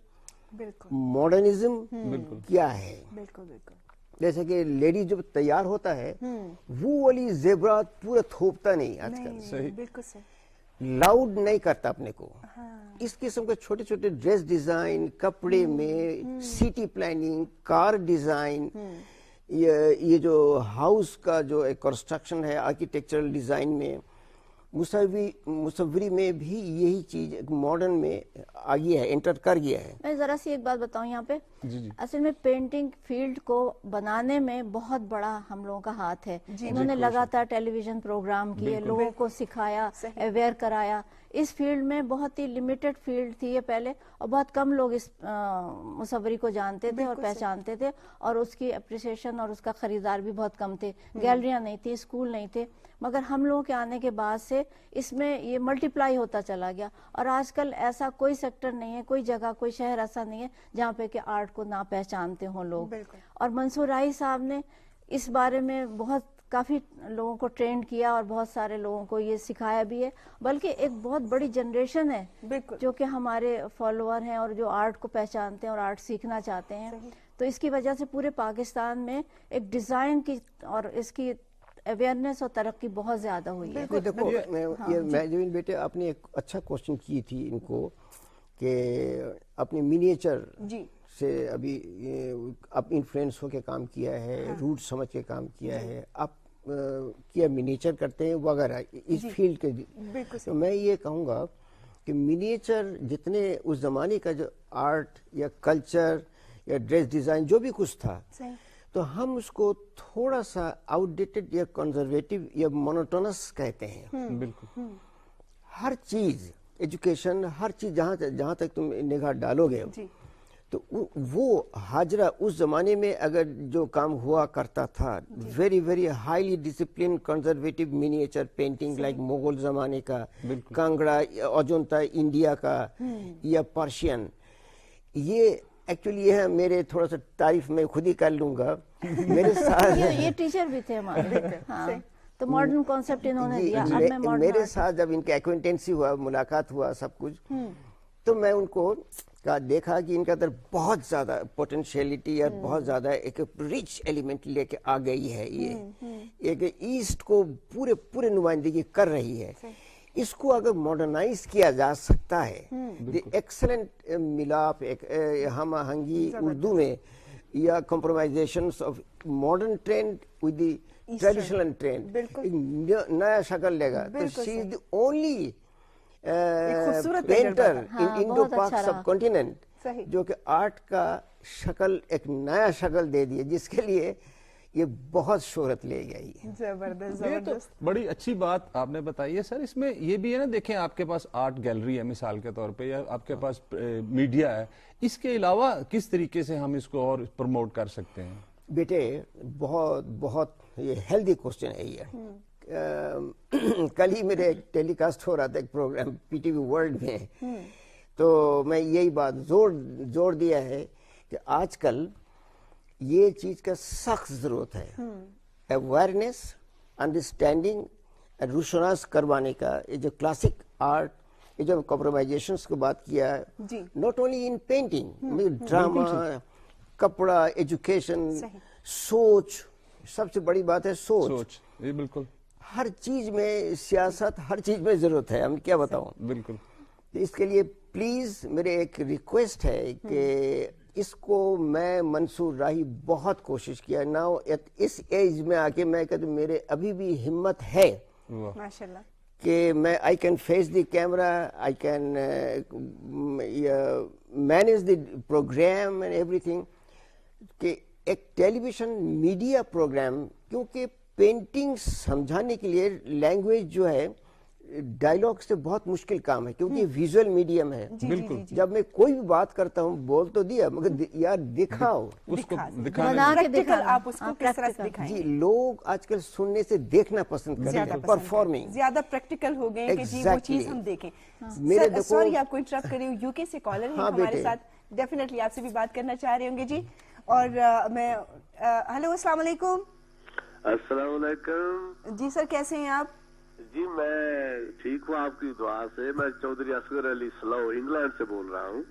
बिल्कुल मॉडर्निज्म क्या है। बिल्कुल बिल्कुल जैसे कि लेडीज जब तैयार होता है वो वाली जेबरात पूरा थोपता नहीं आजकल, सही। बिल्कुल सही। लाउड नहीं करता अपने को। हाँ। इस किस्म के छोटे छोटे ड्रेस डिजाइन, कपड़े में सिटी प्लानिंग, कार डिजाइन, ये जो हाउस का जो एक कंस्ट्रक्शन है आर्किटेक्चरल डिजाइन में, मुसव्वरी में भी यही चीज मॉडर्न में आ गया है, एंटर कर गया है। मैं जरा सी एक बात बताऊं यहाँ पे, जी। असल में पेंटिंग फील्ड को बनाने में बहुत बड़ा हम लोगों का हाथ है। इन्होंने लगातार टेलीविजन प्रोग्राम किए, लोगों को सिखाया, अवेयर कराया। इस फील्ड में बहुत ही लिमिटेड फील्ड थी ये पहले, और बहुत कम लोग इस मुसव्वरी को जानते थे और पहचानते थे, और उसकी अप्रिसिएशन और उसका खरीदार भी बहुत कम थे। गैलरियां नहीं थी, स्कूल नहीं थे। मगर हम लोगों के आने के बाद से इसमें ये मल्टीप्लाई होता चला गया, और आजकल ऐसा कोई सेक्टर नहीं है, कोई जगह, कोई शहर ऐसा नहीं है जहाँ पे कि आर्ट को ना पहचानते हों लोग। और मंसूर राही साहब ने इस बारे में बहुत काफी लोगों को ट्रेंड किया और बहुत सारे लोगों को ये सिखाया भी है। बल्कि एक बहुत बड़ी जनरेशन है जो कि हमारे फॉलोअर हैं और जो आर्ट को पहचानते हैं और आर्ट सीखना चाहते हैं। तो इसकी वजह से पूरे पाकिस्तान में एक डिजाइन की और इसकी अवेयरनेस और तरक्की बहुत ज्यादा हुई है। देखो मैजविन बेटे, आपने एक अच्छा क्वेश्चन की थी इनको कि अपने मिनिएचर से अभी आप इन्फ्लुएंस होके काम किया है, रूट समझ के काम किया है, आप क्या मिनिएचर करते हैं वगैरह इस फील्ड के। तो मैं ये कहूँगा कि मिनिएचर जितने उस जमाने का जो आर्ट या कल्चर या ड्रेस डिजाइन जो भी कुछ था, तो हम उसको थोड़ा सा आउटडेटेड या कंजर्वेटिव या मोनोटोनस कहते हैं। बिल्कुल। हर चीज, एजुकेशन, हर चीज जहाँ तक तुम निगाह डालोगे, तो वो हाजरा उस जमाने में अगर जो काम हुआ करता था, very very highly discipline conservative miniature painting like Mughal जमाने का, कांगड़ा, अजंता इंडिया का या पर्शियन, ये एक्चुअली ये है। मेरे थोड़ा सा तारीफ मैं खुद ही कर लूंगा। मेरे साथ ये टीचर भी थे हमारे। हाँ, तो मॉडर्न कॉन्सेप्ट इन्होंने दिया। अब मैं मॉडर्न मेरे साथ जब इनके एक्वेंटेंसी हुआ, मुलाकात हुआ, सब कुछ, तो मैं उनको का देखा कि इनके अंदर बहुत ज्यादा पोटेंशियलिटी और बहुत ज्यादा एक रिच एलिमेंट लेके आ गई है। ये एक ईस्ट को पूरे नुमाइंदगी कर रही है। इसको अगर मॉडर्नाइज किया जा सकता है, एक्सेलेंट मिलाप, एक हम आहंगी उर्दू में, या compromisations of modern trend with the traditional trend, नया शक्ल लेगा। तो she is the only painter in Indo Pak सब कॉन्टिनेंट जो कि आर्ट का शक्ल एक नया शक्ल दे दिए, जिसके लिए ये बहुत शोहरत ले गई है। जबरदस्त ये तो बड़ी अच्छी बात आपने बताई है सर। इसमें ये भी है ना, देखें आपके पास आर्ट गैलरी है मिसाल के तौर पे, या आपके पास मीडिया है, इसके अलावा किस तरीके से हम इसको और प्रमोट कर सकते हैं? बेटे बहुत बहुत ये हेल्दी क्वेश्चन है ये, कल ही मेरे टेली कास्ट हो रहा था एक प्रोग्राम PTV वर्ल्ड में, तो मैं यही बात जोर दिया है कि आजकल ये चीज का सख्त जरूरत है, अवेयरनेस, अंडरस्टैंडिंग, रोशनास करवाने का। ये जो क्लासिक आर्ट, ये जो कॉम्प्रोमाइजेशंस की बात किया, not only in painting, drama, कपड़ा, एजुकेशन, सोच, सबसे बड़ी बात है सोच। ये बिल्कुल हर चीज में, सियासत हर चीज में जरूरत है, हम क्या बताऊं। बिल्कुल। इसके लिए प्लीज मेरे एक रिक्वेस्ट है कि इसको मैं, मंसूर राही बहुत कोशिश किया ना, इस एज में आके मैं कहता मेरे अभी भी हिम्मत है माशाल्लाह कि मैं I can face the camera, I can manage the program and everything, कि एक टेलीविजन मीडिया प्रोग्राम, क्योंकि पेंटिंग समझाने के लिए लैंग्वेज जो है डायलॉग से बहुत मुश्किल काम है, क्योंकि विजुअल मीडियम है। बिल्कुल। जब मैं कोई भी बात करता हूँ, बोल तो दिया, मगर यार दिखाओ, उसको बना के प्रैक्टिकल दिखाना। आप उसको किस तरह से दिखाएंगे। जी, लोग आजकल सुनने से देखना पसंद करते हैं, परफॉर्मिंग ज्यादा प्रैक्टिकल हो गए कि जी वो Exactly. चीज हम देखें। मेरे देखो- सॉरी आपको इंटरप्ट कर रही हूँ, यूके से कॉलर है हाँ, हमारे बेटे। साथ, डेफिनेटली आपसे भी बात करना चाह रहे होंगे जी। और मैं हेलो, अस्सलाम वालेकुम। अस्सलाम वालेकुम। जी सर, कैसे हैं आप? जी मैं ठीक हूँ आपकी दुआ से। मैं चौधरी असगर अली स्लो इंग्लैंड से बोल रहा हूँ।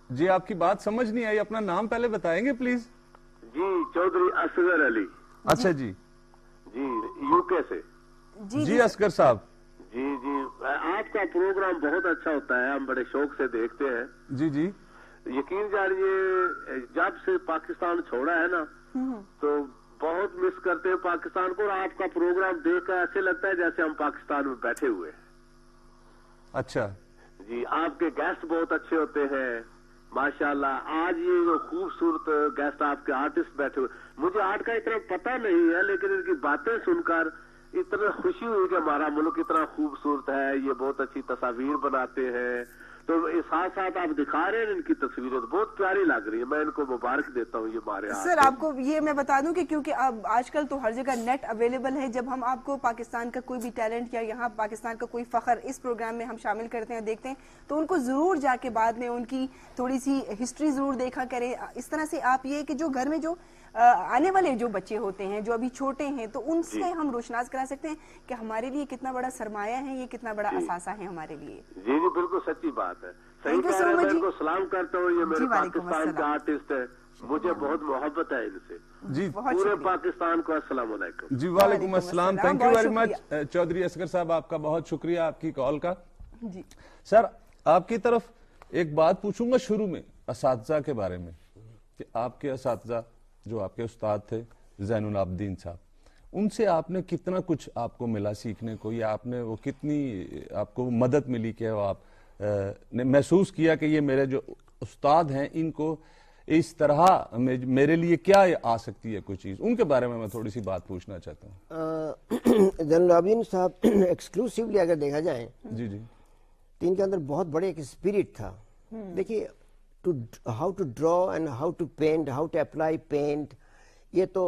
जी आपकी बात समझ नहीं आई, अपना नाम पहले बताएंगे प्लीज। जी चौधरी असगर अली। अच्छा जी जी यूके से। जी असगर साहब। जी जी आपका प्रोग्राम बहुत अच्छा होता है, हम बड़े शौक से देखते हैं। जी जी यकीन जानिए जब से पाकिस्तान छोड़ा है ना, तो बहुत मिस करते हैं पाकिस्तान को, और आपका प्रोग्राम देखकर ऐसे लगता है जैसे हम पाकिस्तान में बैठे हुए हैं। अच्छा जी आपके गेस्ट बहुत अच्छे होते हैं माशाल्लाह। आज ये जो खूबसूरत गेस्ट आपके आर्टिस्ट बैठे हुए, मुझे आर्ट का इतना पता नहीं है, लेकिन इनकी बातें सुनकर इतना खुशी हुई कि हमारा मुल्क इतना खूबसूरत है, ये बहुत अच्छी तस्वीर बनाते हैं। तो साथ साथ आप दिखा रहे हैं इनकी तस्वीरें तो बहुत प्यारी लग रही है, मैं इनको मुबारक देता हूँ। ये हमारे सर आपको ये मैं बता दूं कि क्योंकि अब आजकल तो हर जगह नेट अवेलेबल है, जब हम आपको पाकिस्तान का कोई भी टैलेंट या यहाँ पाकिस्तान का कोई फखर इस प्रोग्राम में हम शामिल करते हैं, देखते हैं, तो उनको जरूर जाके बाद में उनकी थोड़ी सी हिस्ट्री जरूर देखा करें। इस तरह से आप ये कि जो घर में जो आने वाले जो बच्चे होते हैं, जो अभी छोटे हैं, तो उनसे हम रोशनास करा सकते हैं कि हमारे लिए कितना बड़ा सरमाया है, ये कितना बड़ा असासा है हमारे लिए। जी जी बिल्कुल सच्ची बात है, सही Thank you कह so रहे हैं। much मैं जी। इनको सलाम करता हूँ, ये मेरे जी, वालेकुम पाकिस्तान अस्सलाम। का आर्टिस्ट है, मुझे बहुत मोहब्बत है इनसे। जी बहुत पूरे शुक्रिया। पाकिस्तान को अस्सलाम वालेकुम। जी वालेकुम अस्सलाम। थैंक यू बहुत वेरी मच शुक्रिया। चौधरी असगर साहब, आपका बहुत शुक्रिया आपकी कॉल का। जी सर आपकी तरफ एक बात पूछूंगा शुरू में असातिज़ा के बारे में, कि आपके असातिज़ा जो आपके उस्ताद थे ज़ैनुल आबिदीन साहब, उनसे आपने कितना कुछ आपको मिला सीखने को, या आपने वो कितनी आपको मदद मिली कि आप ने महसूस किया कि ये मेरे जो उस्ताद हैं इनको इस तरह मेरे लिए क्या आ सकती है कोई चीज, उनके बारे में मैं थोड़ी सी बात पूछना चाहता हूँ। ज़ैनुल आबिदीन साहब एक्सक्लूसिवली अगर देखा जाए जी जी तो इनके अंदर बहुत बड़े एक स्पिरिट था। देखिए, how to draw and how to paint, how to apply paint, ये तो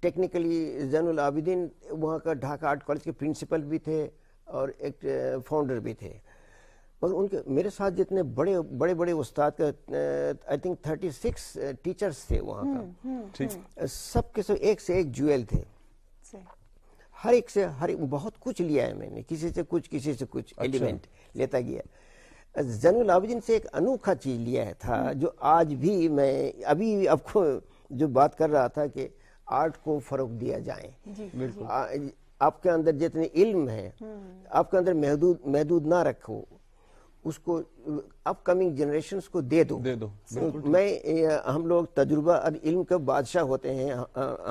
टेक्निकली ज़ैनुल आबिदीन वहाँ का ढाका आर्ट कॉलेज के प्रिंसिपल भी थे और एक फाउंडर भी थे। और उनके मेरे साथ जितने बड़े बड़े बड़े उस्ताद का आई थिंक 36 टीचर्स थे वहाँ का, ठीक। सबके सब एक से एक ज्वेल थे। सही। हर एक से हर एक बहुत कुछ लिया है मैंने, किसी से कुछ एलिमेंट लेता गया। ज़ैनुल आबिदीन से एक अनोखा चीज लिया है था, जो आज भी मैं अभी आपको जो बात कर रहा था कि आर्ट को फरोग दिया जाए। आपके अंदर जितने इल्म है, आपके अंदर महदूद ना रखो, उसको अपकमिंग जनरेशंस को दे दो। हम लोग तजुर्बा और इल्म के बादशाह होते हैं,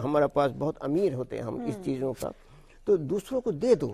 हमारा पास बहुत अमीर होते हैं हम इस चीजों का, तो दूसरों को दे दो,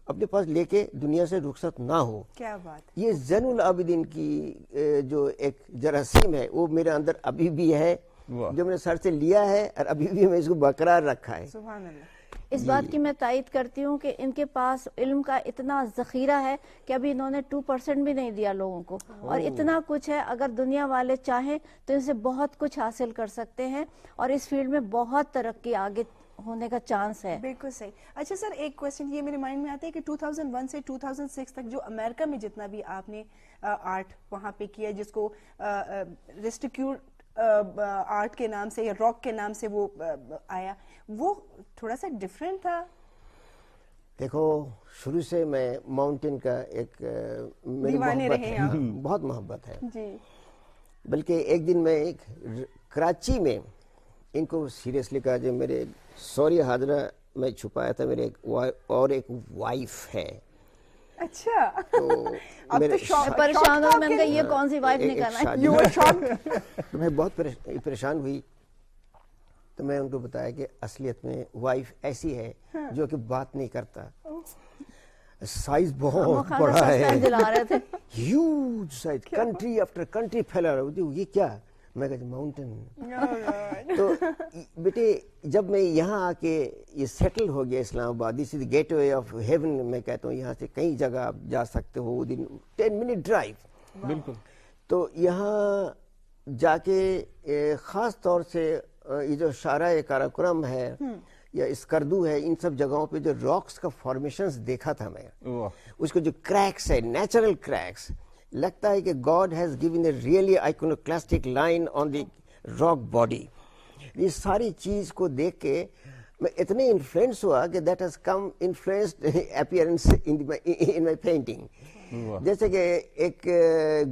अपने पास लेके दुनिया से रुखसत ना हो। क्या बात। ये ज़ैनुल आबिदीन की जो एक जरासीम है वो मेरे अंदर अभी भी है, जो मैंने सर से लिया है और अभी भी मैं इसको बरकरार रखा है। सुभान अल्लाह। इस बात की मैं तायद करती हूँ कि इनके पास इल्म का इतना जखीरा है कि अभी इन्होंने 2% भी नहीं दिया लोगों को, और इतना कुछ है, अगर दुनिया वाले चाहें तो इनसे बहुत कुछ हासिल कर सकते हैं और इस फील्ड में बहुत तरक्की आगे होने का चांस है। बिल्कुल सही। अच्छा सर, एक क्वेश्चन ये मेरे माइंड में आता है कि 2001 से 2006 तक जो अमेरिका में जितना भी आपने आर्ट वहाँ पे किया, जिसको रेस्टिट्यूट आर्ट के नाम से या रॉक के नाम से वो आया, वो थोड़ा सा डिफरेंट था? देखो, शुरू से मैं माउंटेन का एक मेरी मोहब्बत है, बहुत मोहब्बत है जी। बल्कि एक दिन मैं एक कराची में इनको सीरियसली कहा, जो मेरे सॉरी हाजरा में छुपाया था, मेरे एक वाइफ है। अच्छा, तो अब तो परेशान हो, मैंने कहा ये कौन सी वाइफ निकालना है। तो मैं बहुत परेशान हुई, तो मैं उनको बताया कि असलियत में वाइफ ऐसी है जो कि बात नहीं करता, साइज बहुत बड़ा है, huge size, country after country फैला रहा है। ये क्या? मैं कहता माउंटेन। तो बेटे, जब मैं यहाँ आके ये सेटल हो गया Islamabad, this is gateway of haven, मैं कहता हूँ यहाँ से कई जगह आप जा सकते हो, विदिन 10 मिनट ड्राइव। बिल्कुल। तो यहाँ जाके खास तौर से ये जो शारा काराकोरम है या स्कर्दू है, इन सब जगहों पे जो रॉक्स का फॉर्मेशंस देखा था मैं, उसको जो क्रैक्स है, नेचुरल क्रैक्स, लगता है कि God has given a really iconoclastic line on the rock body. ये सारी चीज को देख के मैं इतने इन्फ्लुएंस हुआ कि that has come influenced appearance in my painting. जैसे कि एक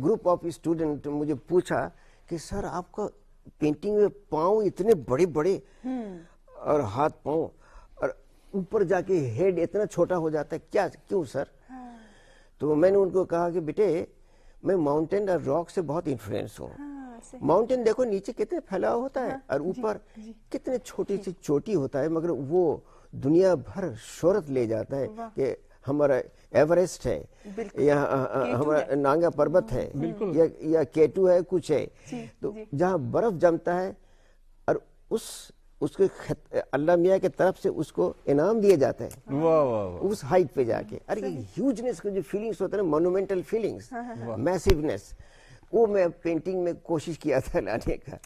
ग्रुप ऑफ स्टूडेंट मुझे पूछा कि सर, आपका पेंटिंग में पाँव इतने बड़े बड़े और हाथ पाँव, और ऊपर जाके हेड इतना छोटा हो जाता है, क्या, क्यों सर? तो मैंने उनको कहा कि बेटे, मैं माउंटेन और रॉक से बहुत इन्फ्लुएंस हूँ। माउंटेन देखो नीचे कितने फैला होता है और ऊपर कितने छोटी सी चोटी होता है, मगर वो दुनिया भर शोहरत ले जाता है कि हमारा एवरेस्ट है या हमारा नांगा पर्वत है या केटू है, कुछ है। तो जहाँ बर्फ जमता है और उसके अल्लाह मियाँ की तरफ से उसको इनाम दिया जाता है, वाह वाह, उस हाइट पे जाके। अरे ह्यूजनेस के जो फीलिंग्स होते हैं ना, मोन्यूमेंटल फीलिंग्स, मैसिवनेस, वो मैं पेंटिंग में कोशिश किया था लाने का।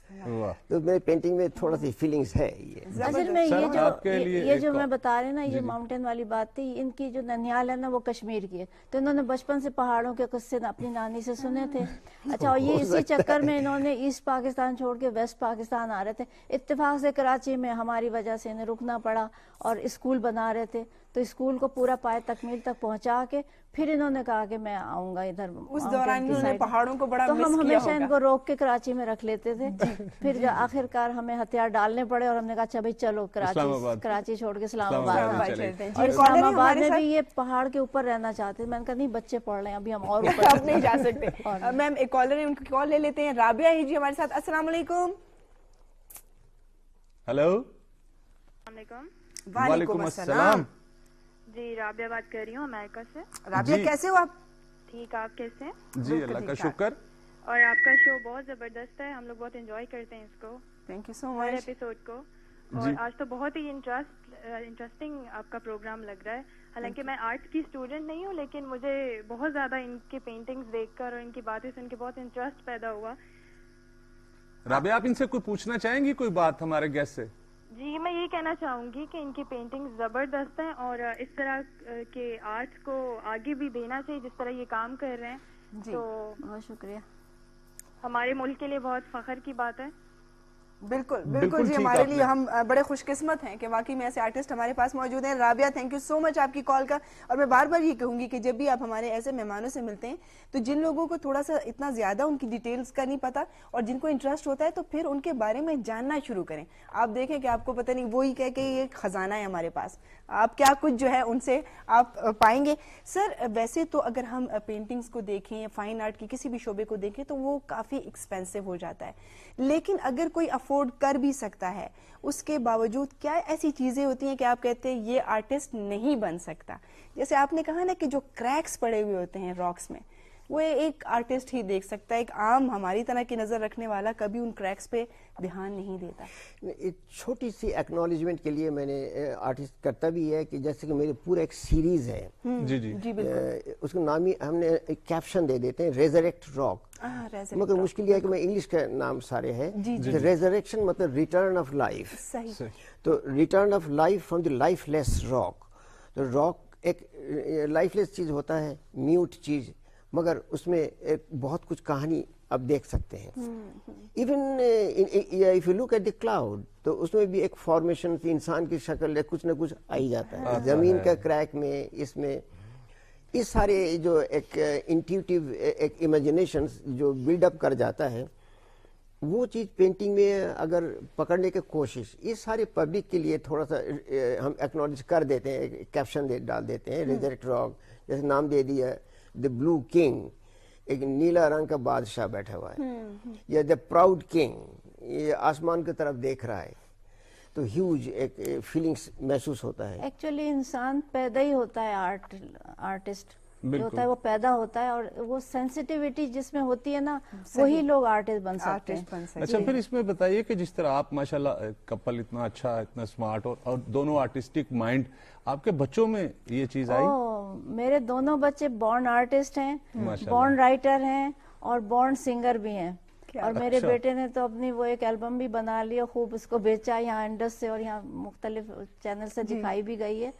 तो मेरे पेंटिंग में थोड़ा सी फीलिंग्स है ये। असल में ये जो मैं बता रही ना, ये माउंटेन वाली बात थी, इनकी जो ननिहाल है ना वो कश्मीर की है, तो इन्होंने बचपन से पहाड़ों के किस्से अपनी नानी से सुने थे। अच्छा, और ये इसी चक्कर में इन्होंने ईस्ट पाकिस्तान छोड़ के वेस्ट पाकिस्तान आ रहे थे। इत्तेफाक से कराची में हमारी वजह से इन्हें रुकना पड़ा और स्कूल बना रहे थे, तो स्कूल को पूरा पाए तकमील तक पहुंचा के फिर इन्होंने कहा कि मैं आऊंगा इधर। उस दौरान इन्होंने पहाड़ों को बड़ा तो मिस हम किया हमेशा इनको रोक के कराची में रख लेते थे। फिर आखिरकार हमें हथियार डालने पड़े और हमने कहा अच्छा भाई चलो कराची छोड़ के इस्लामाबाद चलते हैं। और इस्लामाबाद में भी ये पहाड़ के ऊपर रहना चाहते थे। मैंने कहा नहीं, बच्चे पढ़ रहे हैं, अभी हम और ऊपर अब नहीं जा सकते। मैम, एक कॉलर है, उनकी कॉल ले लेते हैं। राबिया है जी हमारे साथ। अस्सलाम वालेकुम। हेलो। वालेकुम अस्सलाम जी। राबिया बात कर रही हूँ अमेरिका से। राबिया, कैसे हो आप? ठीक, आप कैसे हैं? जी अल्लाह का शुक्र। और आपका शो बहुत जबरदस्त है, हम लोग बहुत एंजॉय करते हैं इसको। Thank you so her much. Episode को। और आज तो बहुत ही इंटरेस्टिंग आपका प्रोग्राम लग रहा है। हालांकि मैं आर्ट्स की स्टूडेंट नहीं हूँ, लेकिन मुझे बहुत ज्यादा इनके पेंटिंग्स देखकर और इनकी बातें सुन के बहुत इंटरेस्ट पैदा हुआ। राबिया, आप इनसे कोई पूछना चाहेंगी कोई बात हमारे गेस्ट से? जी, मैं ये कहना चाहूंगी कि इनकी पेंटिंग्स जबरदस्त हैं और इस तरह के आर्ट्स को आगे भी देना चाहिए जिस तरह ये काम कर रहे हैं। जी, तो बहुत शुक्रिया। हमारे मुल्क के लिए बहुत फख्र की बात है। बिल्कुल बिल्कुल जी, हमारे लिए हम बड़े खुशकिस्मत हैं कि वाकई में ऐसे आर्टिस्ट हमारे पास मौजूद हैं। Rabia, thank you so much आपकी कॉल का। और मैं बार बार ये कहूंगी कि जब भी आप हमारे ऐसे मेहमानों से मिलते हैं, तो जिन लोगों को थोड़ा सा इतना ज्यादा उनकी डिटेल्स का नहीं पता और जिनको इंटरेस्ट होता है, तो फिर उनके बारे में जानना शुरू करें। आप देखें कि आपको पता नहीं, वही कह के ये खजाना है हमारे पास, आप क्या कुछ जो है उनसे आप पाएंगे। सर, वैसे तो अगर हम पेंटिंग्स को देखें या फाइन आर्ट की किसी भी शोबे को देखें, तो वो काफी एक्सपेंसिव हो जाता है। लेकिन अगर कोई अफोर्ड कर भी सकता है, उसके बावजूद क्या ऐसी चीजें होती हैं कि आप कहते हैं ये आर्टिस्ट नहीं बन सकता? जैसे आपने कहा ना कि जो क्रैक्स पड़े हुए होते हैं रॉक्स में, वो एक आर्टिस्ट ही देख सकता है, एक आम हमारी तरह की नजर रखने वाला कभी उन क्रैक्स पे ध्यान नहीं देता। एक छोटी सी एक्नॉलेजमेंट के लिए मैंने आर्टिस्ट करता भी है कि जैसे कि मेरे पूरा एक सीरीज है, जी जी जी बिल्कुल, उसको नाम ही हमने एक कैप्शन दे देते हैं, रेजरेक्ट रॉक। मगर मुश्किल यह है कि मैं इंग्लिश का नाम सारे हैं। रेजरेक्शन मतलब रिटर्न ऑफ लाइफ। सही। तो return of life from the lifeless rock. तो रॉक एक लाइफलेस चीज होता है, म्यूट चीज, मगर उसमें एक बहुत कुछ कहानी आप देख सकते हैं। Even if you look at the cloud, तो उसमें भी एक फॉर्मेशन इंसान की शक्ल कुछ ना कुछ आ ही जाता है। जमीन का क्रैक में, इसमें इस सारे जो एक इंट्यूटिव एक इमेजिनेशन जो बिल्डअप कर जाता है, वो चीज पेंटिंग में अगर पकड़ने की कोशिश, इस सारे पब्लिक के लिए थोड़ा सा हम एक्नॉलेज कर देते हैं, कैप्शन डाल देते हैं, रेजरेक्ट रॉक, जैसे नाम दे दिया द ब्लू किंग, एक नीला रंग का बादशाह बैठा हुआ है, या द प्राउड किंग, ये आसमान की तरफ देख रहा है, तो ह्यूज एक फीलिंग्स महसूस होता है। एक्चुअली इंसान पैदा ही होता है आर्टिस्ट जो होता है, वो पैदा होता है, और वो सेंसिटिविटी जिसमें होती है ना, वही लोग आर्टिस्ट बन सकते हैं। अच्छा, फिर इसमें बताइए कि जिस तरह आप माशाल्लाह कपल इतना अच्छा, इतना स्मार्ट, और दोनों आर्टिस्टिक माइंड, आपके बच्चों में ये चीज आई? मेरे दोनों बच्चे बॉर्न आर्टिस्ट हैं, बॉर्न राइटर हैं और बॉर्न सिंगर भी हैं। और मेरे बेटे ने तो अपनी वो एक एल्बम भी बना ली, खूब उसको बेचा यहाँ इंडस से, और यहाँ मुख्तलिफ चैनल से दिखाई भी गई है।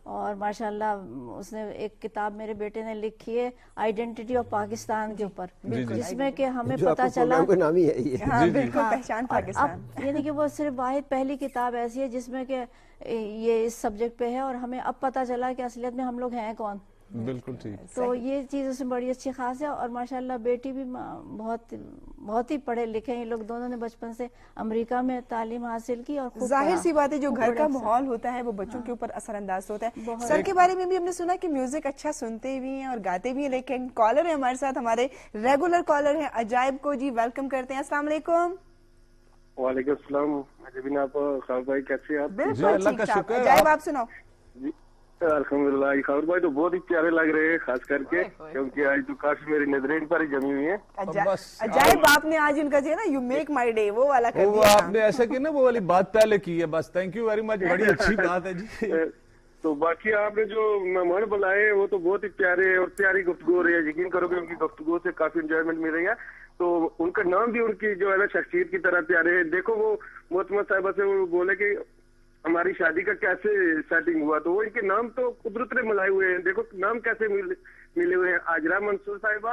और माशाल्लाह उसने एक किताब मेरे बेटे ने लिखी है आइडेंटिटी ऑफ पाकिस्तान के ऊपर, जिसमें कि हमें पता चला नाम ही है ये। हाँ, बिल्कुल, पहचान पाकिस्तान। यानी कि वो सिर्फ वाहिद पहली किताब ऐसी है जिसमें कि ये इस सब्जेक्ट पे है, और हमें अब पता चला कि असलियत में हम लोग हैं कौन। बिल्कुल ठीक। तो ये चीज उसमें बड़ी अच्छी खास है। और माशाल्लाह बेटी भी बहुत ही पढ़े लिखे हैं। ये लोग दोनों ने बचपन से अमेरिका में तालीम हासिल की, और जाहिर सी बात है जो घर का माहौल होता है वो बच्चों के ऊपर असरअंदाज होता है। सर के बारे में भी हमने सुना कि म्यूजिक अच्छा सुनते भी हैं और गाते भी हैं, लेकिन कॉलर है हमारे साथ, हमारे रेगुलर कॉलर हैं अजायब को जी वेलकम करते हैं। अस्सलाम वालेकुम। वालेकुम सलाम। अजबिन आप खाउर भाई कैसे हैं आप? बिल्कुल ठीक ठाक। अजायब आप सुनाओ। अल्हम्दुलिल्लाह, खाउर भाई तो बहुत ही प्यारे लग रहे हैं, खास करके क्योंकि आज तो काफी मेरी नजरें इन पर ही जमी हुई है। अजायब आपने आज इनका जो है ना, यू मेक माई डे, वो वाला कर दिया। आपने ऐसा की ना, वो वाली बात पहले की है, बस थैंक यू वेरी मच, बड़ी अच्छी बात है जी। तो बाकी आपने जो मेहमान बुलाए वो तो बहुत ही प्यारे और प्यारी गुफ्तगू हो रही है, यकीन करोगे उनकी गुफ्तगू से काफी इंजॉयमेंट मिल रही है। तो उनका नाम भी उनकी जो है ना शख्सियत की तरह प्यारे है। देखो वो मोहतरमा साहिबा से वो बोले कि हमारी शादी का कैसे सेटिंग हुआ, तो वो इनके नाम तो कुदरत ने मिलाए हुए हैं। देखो नाम कैसे मिले हुए हैं, आजरा मंसूर साहिबा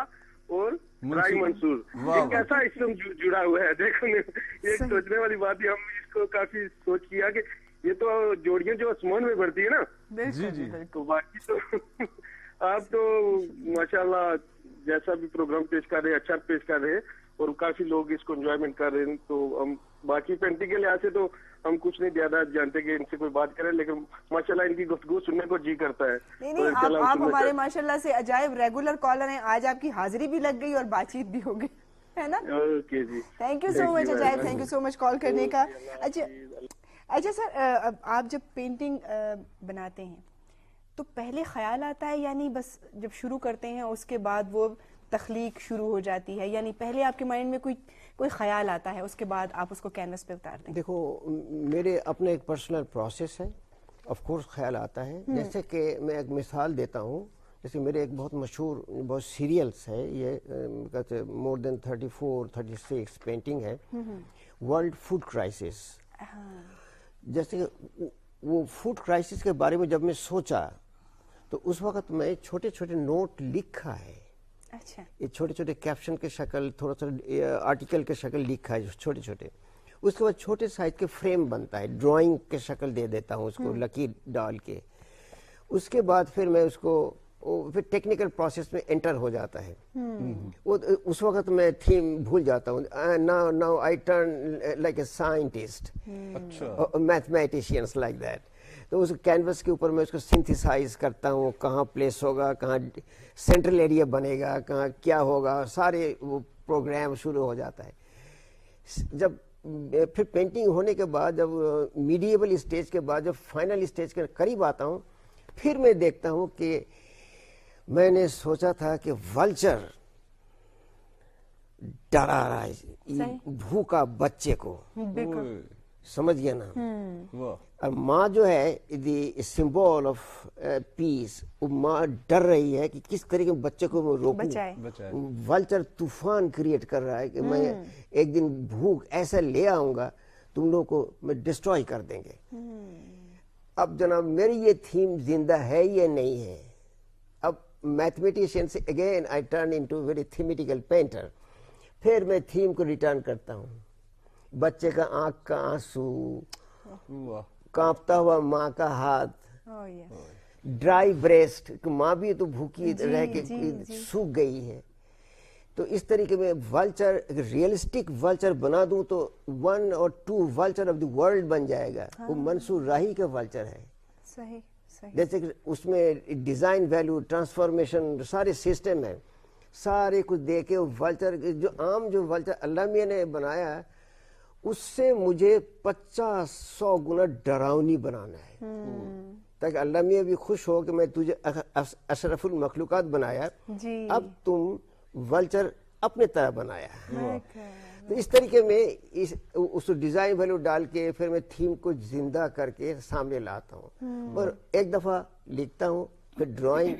और राई मंसूर, ये कैसा इसमें जुड़ा हुआ है। देखो ये सोचने वाली बात है, हम इसको काफी सोच किया कि ये तो जोड़ियां जो आसमान में बढ़ती है ना। जी जी। तो बाकी तो आप तो माशाल्लाह जैसा भी प्रोग्राम पेश कर रहे हैं अच्छा पेश कर रहे हैं, और काफी लोग इसको एंजॉयमेंट कर रहे हैं। तो हम बाकी पेंटिंग के लिहाज से तो हम कुछ नहीं ज्यादा जानते कि इनसे कोई बात करें, लेकिन माशाल्लाह इनकी गुफ्तगू सुनने को जी करता है। नहीं, आप हमारे माशाल्लाह से अजायब रेगुलर कॉलर हैं, आज आपकी हाजिरी भी लग गई और बातचीत भी हो गई है ना। ओके जी, thank you so much Ajaib, thank you so much call करने का। अच्छा सर, आप जब पेंटिंग बनाते हैं तो पहले ख्याल आता है, यानी बस जब शुरू करते हैं उसके बाद वो तख्लीक शुरू हो जाती है, यानी पहले आपके माइंड में कोई ख्याल आता है उसके बाद आप उसको कैनवस पे उतारते हैं? देखो मेरे अपने एक पर्सनल प्रोसेस है, ऑफ कोर्स ख्याल आता है। जैसे कि मैं एक मिसाल देता हूँ, जैसे मेरे एक बहुत मशहूर बहुत सीरियल्स है, ये मोर देन 34-36 पेंटिंग है, वर्ल्ड फूड क्राइसिस। जैसे वो फूड क्राइसिस के बारे में जब मैं सोचा तो उस वक्त मैं छोटे छोटे नोट लिखा है। अच्छा। ये छोटे छोटे कैप्शन के शक्ल, थोड़ा सा आर्टिकल के शक्ल लिखा है छोटे छोटे। उसके बाद छोटे साइज के फ्रेम बनता है, ड्राइंग के शक्ल दे देता हूँ उसको, लकीर डाल के। उसके बाद फिर मैं उसको फिर टेक्निकल प्रोसेस में एंटर हो जाता है। वो उस वक्त मैं थीम भूल जाता हूँ। Now I turn like a scientist, mathematicians like that. तो उस कैनवस के ऊपर मैं उसको सिंथेसाइज करता हूँ, कहाँ प्लेस होगा, कहाँ सेंट्रल एरिया बनेगा, कहाँ क्या होगा, सारे वो प्रोग्राम शुरू हो जाता है। जब फिर पेंटिंग होने के बाद, जब मीडिएबल स्टेज के बाद, जब फाइनल स्टेज के करीब आता हूँ, फिर मैं देखता हूँ कि मैंने सोचा था कि वल्चर डरा रहा है भूखा बच्चे को, समझ गया ना। और माँ जो है द सिंबल ऑफ पीस, वो माँ डर रही है कि किस तरीके में बच्चे को रोकूं। वल्चर तूफान क्रिएट कर रहा है कि मैं एक दिन भूख ऐसा ले आऊंगा तुम लोगों को मैं डिस्ट्रॉय कर देंगे। अब जनाब मेरी ये थीम जिंदा है या नहीं है। अब मैथमेटिशियन से again I turn into very thematical painter. फिर मैं थीम को रिटर्न करता हूँ, बच्चे का आंख का आंसू, कांपता हुआ माँ का हाथ, ड्राई ब्रेस्ट, माँ भी तो भूखी रह के सूख गई है। तो इस तरीके में वल्चर, रियलिस्टिक वल्चर बना दूं तो 1 और 2 वल्चर ऑफ द वर्ल्ड बन जाएगा। वो मंसूर राही का वल्चर है। सही सही। जैसे कि उसमें डिजाइन वैल्यू, ट्रांसफॉर्मेशन, सारे सिस्टम है, सारे कुछ देके वल्चर जो आम जो वल्चर अल्लाह मियां ने बनाया उससे मुझे 50-100 गुना डरावनी बनाना है, ताकि अल्लाह मियां भी खुश हो कि मैं तुझे अशरफुल मखलूकात बनाया, अब तुम वल्चर अपने तरह बनाया। तो इस तरीके में उस डिजाइन वैल्यू डाल के फिर मैं थीम को जिंदा करके सामने लाता हूँ। और एक दफा लिखता हूँ, फिर ड्राइंग,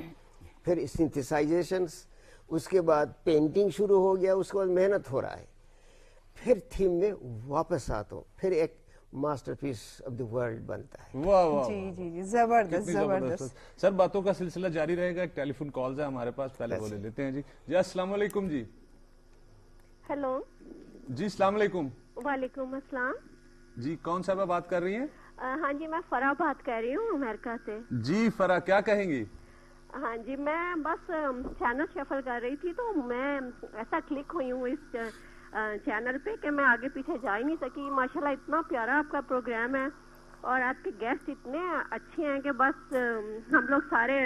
फिर सिंथेसाइजेशंस, उसके बाद पेंटिंग शुरू हो गया, उसके बाद मेहनत हो रहा है, फिर थीम में वापस आता हूँ, फिर एक मास्टरपीस ऑफ द वर्ल्ड बनता है। वाह वाह, जी जी जी, जबरदस्त जबरदस्त। सर बातों का सिलसिला जारी रहेगा, एक टेलीफोन कॉल है हमारे पास, पहले वो ले लेते हैं। जी अस्सलाम वालेकुम। जी हेलो जी, अस्सलाम वालेकुम। वालेकुम अस्सलाम। जी कौन साहबा बात कर रही हैं? हाँ जी, मैं फरा बात कर रही हूँ अमेरिका से। जी फरा, क्या कहेंगी? हाँ जी, मैं बस चैनल शफल कर रही थी तो मैं ऐसा क्लिक हुई हूँ इस चैनल पे कि मैं आगे पीछे जा ही नहीं सकी। माशाल्लाह इतना प्यारा आपका प्रोग्राम है और आपके गेस्ट इतने अच्छे हैं कि बस हम लोग सारे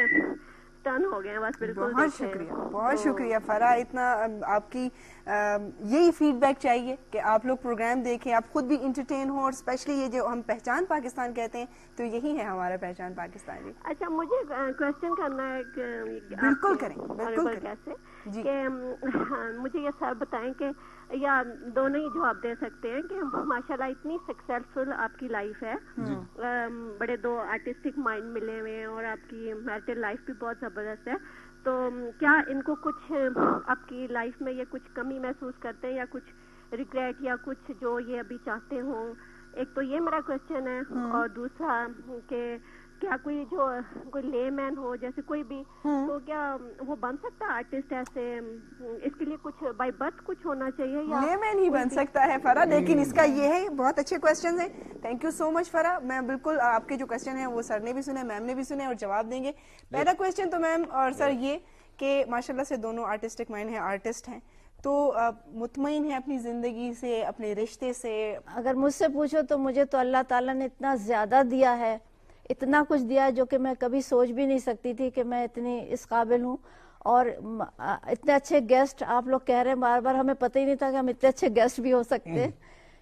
टर्न हो गए हैं बस। बिल्कुल, बहुत शुक्रिया फरा। इतना आपकी यही फीडबैक चाहिए कि आप लोग प्रोग्राम देखें, आप खुद भी इंटरटेन हो, और स्पेशली ये जो हम पहचान पाकिस्तान कहते हैं तो यही है हमारा पहचान पाकिस्तान। अच्छा, मुझे क्वेश्चन करना है। बिल्कुल करें, बिल्कुल करें। कैसे कि मुझे ये सर बताएं कि या दोनों ही जवाब दे सकते हैं कि माशाल्लाह इतनी सक्सेसफुल आपकी लाइफ है, बड़े 2 आर्टिस्टिक माइंड मिले हुए हैं और आपकी मैरिटल लाइफ भी बहुत जबरदस्त है, तो क्या इनको कुछ आपकी लाइफ में ये कुछ कमी महसूस करते हैं या कुछ रिग्रेट या कुछ जो ये अभी चाहते हो? एक तो ये मेरा क्वेश्चन है, और दूसरा कि क्या कोई लेमैन हो जैसे कोई भी, तो क्या वो बन सकता है आर्टिस्ट ऐसे? इसके लिए कुछ बाय बर्थ कुछ होना चाहिए या लेमैन ही बन सकता है फरा? लेकिन इसका ये है, बहुत अच्छे क्वेश्चन है, थैंक यू सो मच फरा। मैं बिल्कुल आपके जो क्वेश्चन है वो सर ने भी सुने, मैम ने भी सुने और जवाब देंगे। पहला क्वेश्चन तो मैम और सर ये कि माशाल्लाह से दोनों आर्टिस्टिक माइंड है, आर्टिस्ट हैं, तो मुतमईन है अपनी जिंदगी से, अपने रिश्ते से? अगर मुझसे पूछो तो मुझे तो अल्लाह ताला ने इतना ज्यादा दिया है, इतना कुछ दिया है जो कि मैं कभी सोच भी नहीं सकती थी कि मैं इतनी इस काबिल हूँ। और इतने अच्छे गेस्ट आप लोग कह रहे हैं बार बार, हमें पता ही नहीं था कि हम इतने अच्छे गेस्ट भी हो सकते हैं।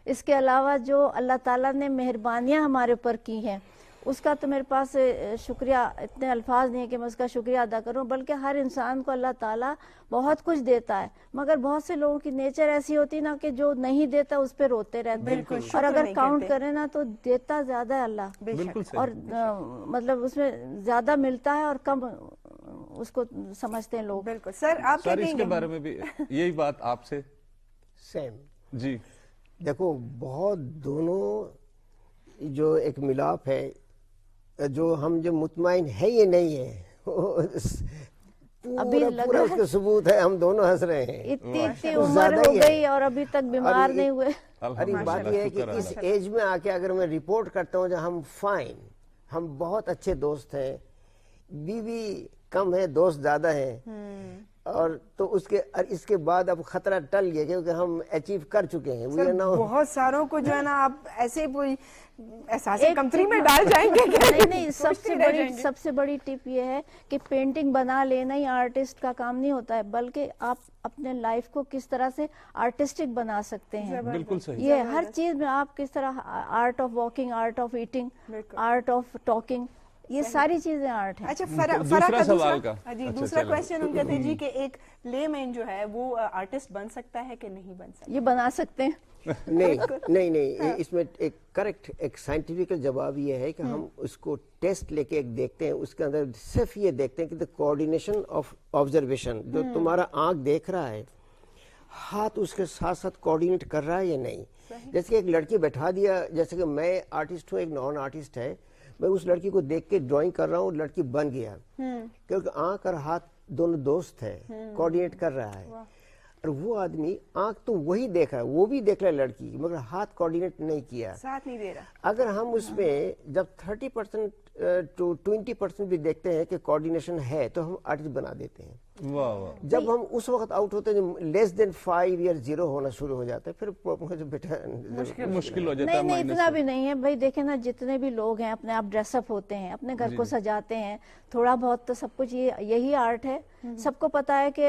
इसके अलावा जो अल्लाह ताला ने मेहरबानियां हमारे ऊपर की हैं उसका तो मेरे पास शुक्रिया, इतने अल्फाज नहीं है कि मैं उसका शुक्रिया अदा करूं, बल्कि हर इंसान को अल्लाह ताला बहुत कुछ देता है, मगर बहुत से लोगों की नेचर ऐसी होती है ना कि जो नहीं देता उस पर रोते रहते हैं, और अगर काउंट करें ना तो देता ज्यादा है अल्लाह, और मतलब उसमें ज्यादा मिलता है और कम उसको समझते हैं लोग। बिल्कुल सर, आप सर इसके बारे में भी यही बात आपसे सेम। जी देखो, बहुत दोनों जो एक मिलाप है, जो हम जो मुतमईन है ये नहीं है, अभी पूरा उसका सबूत है, हम दोनों हंस रहे हैं। इतनी उम्र हो गई और अभी तक बीमार नहीं हुए। अरे बात यह है कि इस एज में आके अगर मैं रिपोर्ट करता हूँ हम फाइन, हम बहुत अच्छे दोस्त हैं, बीवी कम है, दोस्त ज्यादा है, और तो इसके बाद अब खतरा टल गया क्योंकि हम अचीव कर चुके हैं। बहुत सारों को जो है ना आप ऐसे कोई एहसास कमतरी में डाल जाएंगे। नहीं, सबसे बड़ी टिप ये है कि पेंटिंग बना लेना ही आर्टिस्ट का काम नहीं होता है, बल्कि आप अपने लाइफ को किस तरह से आर्टिस्टिक बना सकते हैं। बिल्कुल सही। ये हर चीज में आप किस तरह, art of walking, art of eating, art of talking, ये सारी चीजें आर्ट है। अच्छा, फरा दूसरा का सवाल का जी अच्छा, दूसरा चलो। क्वेश्चन उनका था जी कि एक लेमैन जो है वो आर्टिस्ट बन सकता है कि नहीं बन सकता? ये बना सकते हैं। नहीं, इसमें एक करेक्ट एक साइंटिफिक जवाब ये है कि हम उसको टेस्ट लेके एक देखते हैं, उसके अंदर सिर्फ ये देखते हैं कि द कोऑर्डिनेशन ऑफ ऑब्जर्वेशन, जो तुम्हारा आंख देख रहा है, हाथ उसके साथ साथ कोऑर्डिनेट कर रहा है या नहीं। जैसे कि एक लड़की बैठा दिया, जैसे कि मैं आर्टिस्ट हूँ, एक नॉन आर्टिस्ट है, मैं उस लड़की को देख के ड्राइंग कर रहा हूँ, लड़की बन गया, क्योंकि आंख और हाथ दोनों दोस्त है, कोऑर्डिनेट कर रहा है। और वो आदमी आंख तो वही देख रहा है, वो भी देख रहा है लड़की, मगर हाथ कोऑर्डिनेट नहीं किया, साथ नहीं दे रहा। अगर हम उसमें जब 30% to 20% भी देखते हैं कि कोऑर्डिनेशन है, तो हम आर्टिस्ट बना देते हैं। वाह वाह। जब हम उस वक्त आउट होते हैं, लेस देन 5 या 0 होना शुरू हो जाता है, फिर बेटा मुश्किल हो जाता है। नहीं, इतना भी नहीं है भाई। देखे ना, जितने भी लोग हैं अपने आप ड्रेसअप होते हैं, अपने घर को सजाते हैं, थोड़ा बहुत तो सब कुछ यही आर्ट है। सबको पता है कि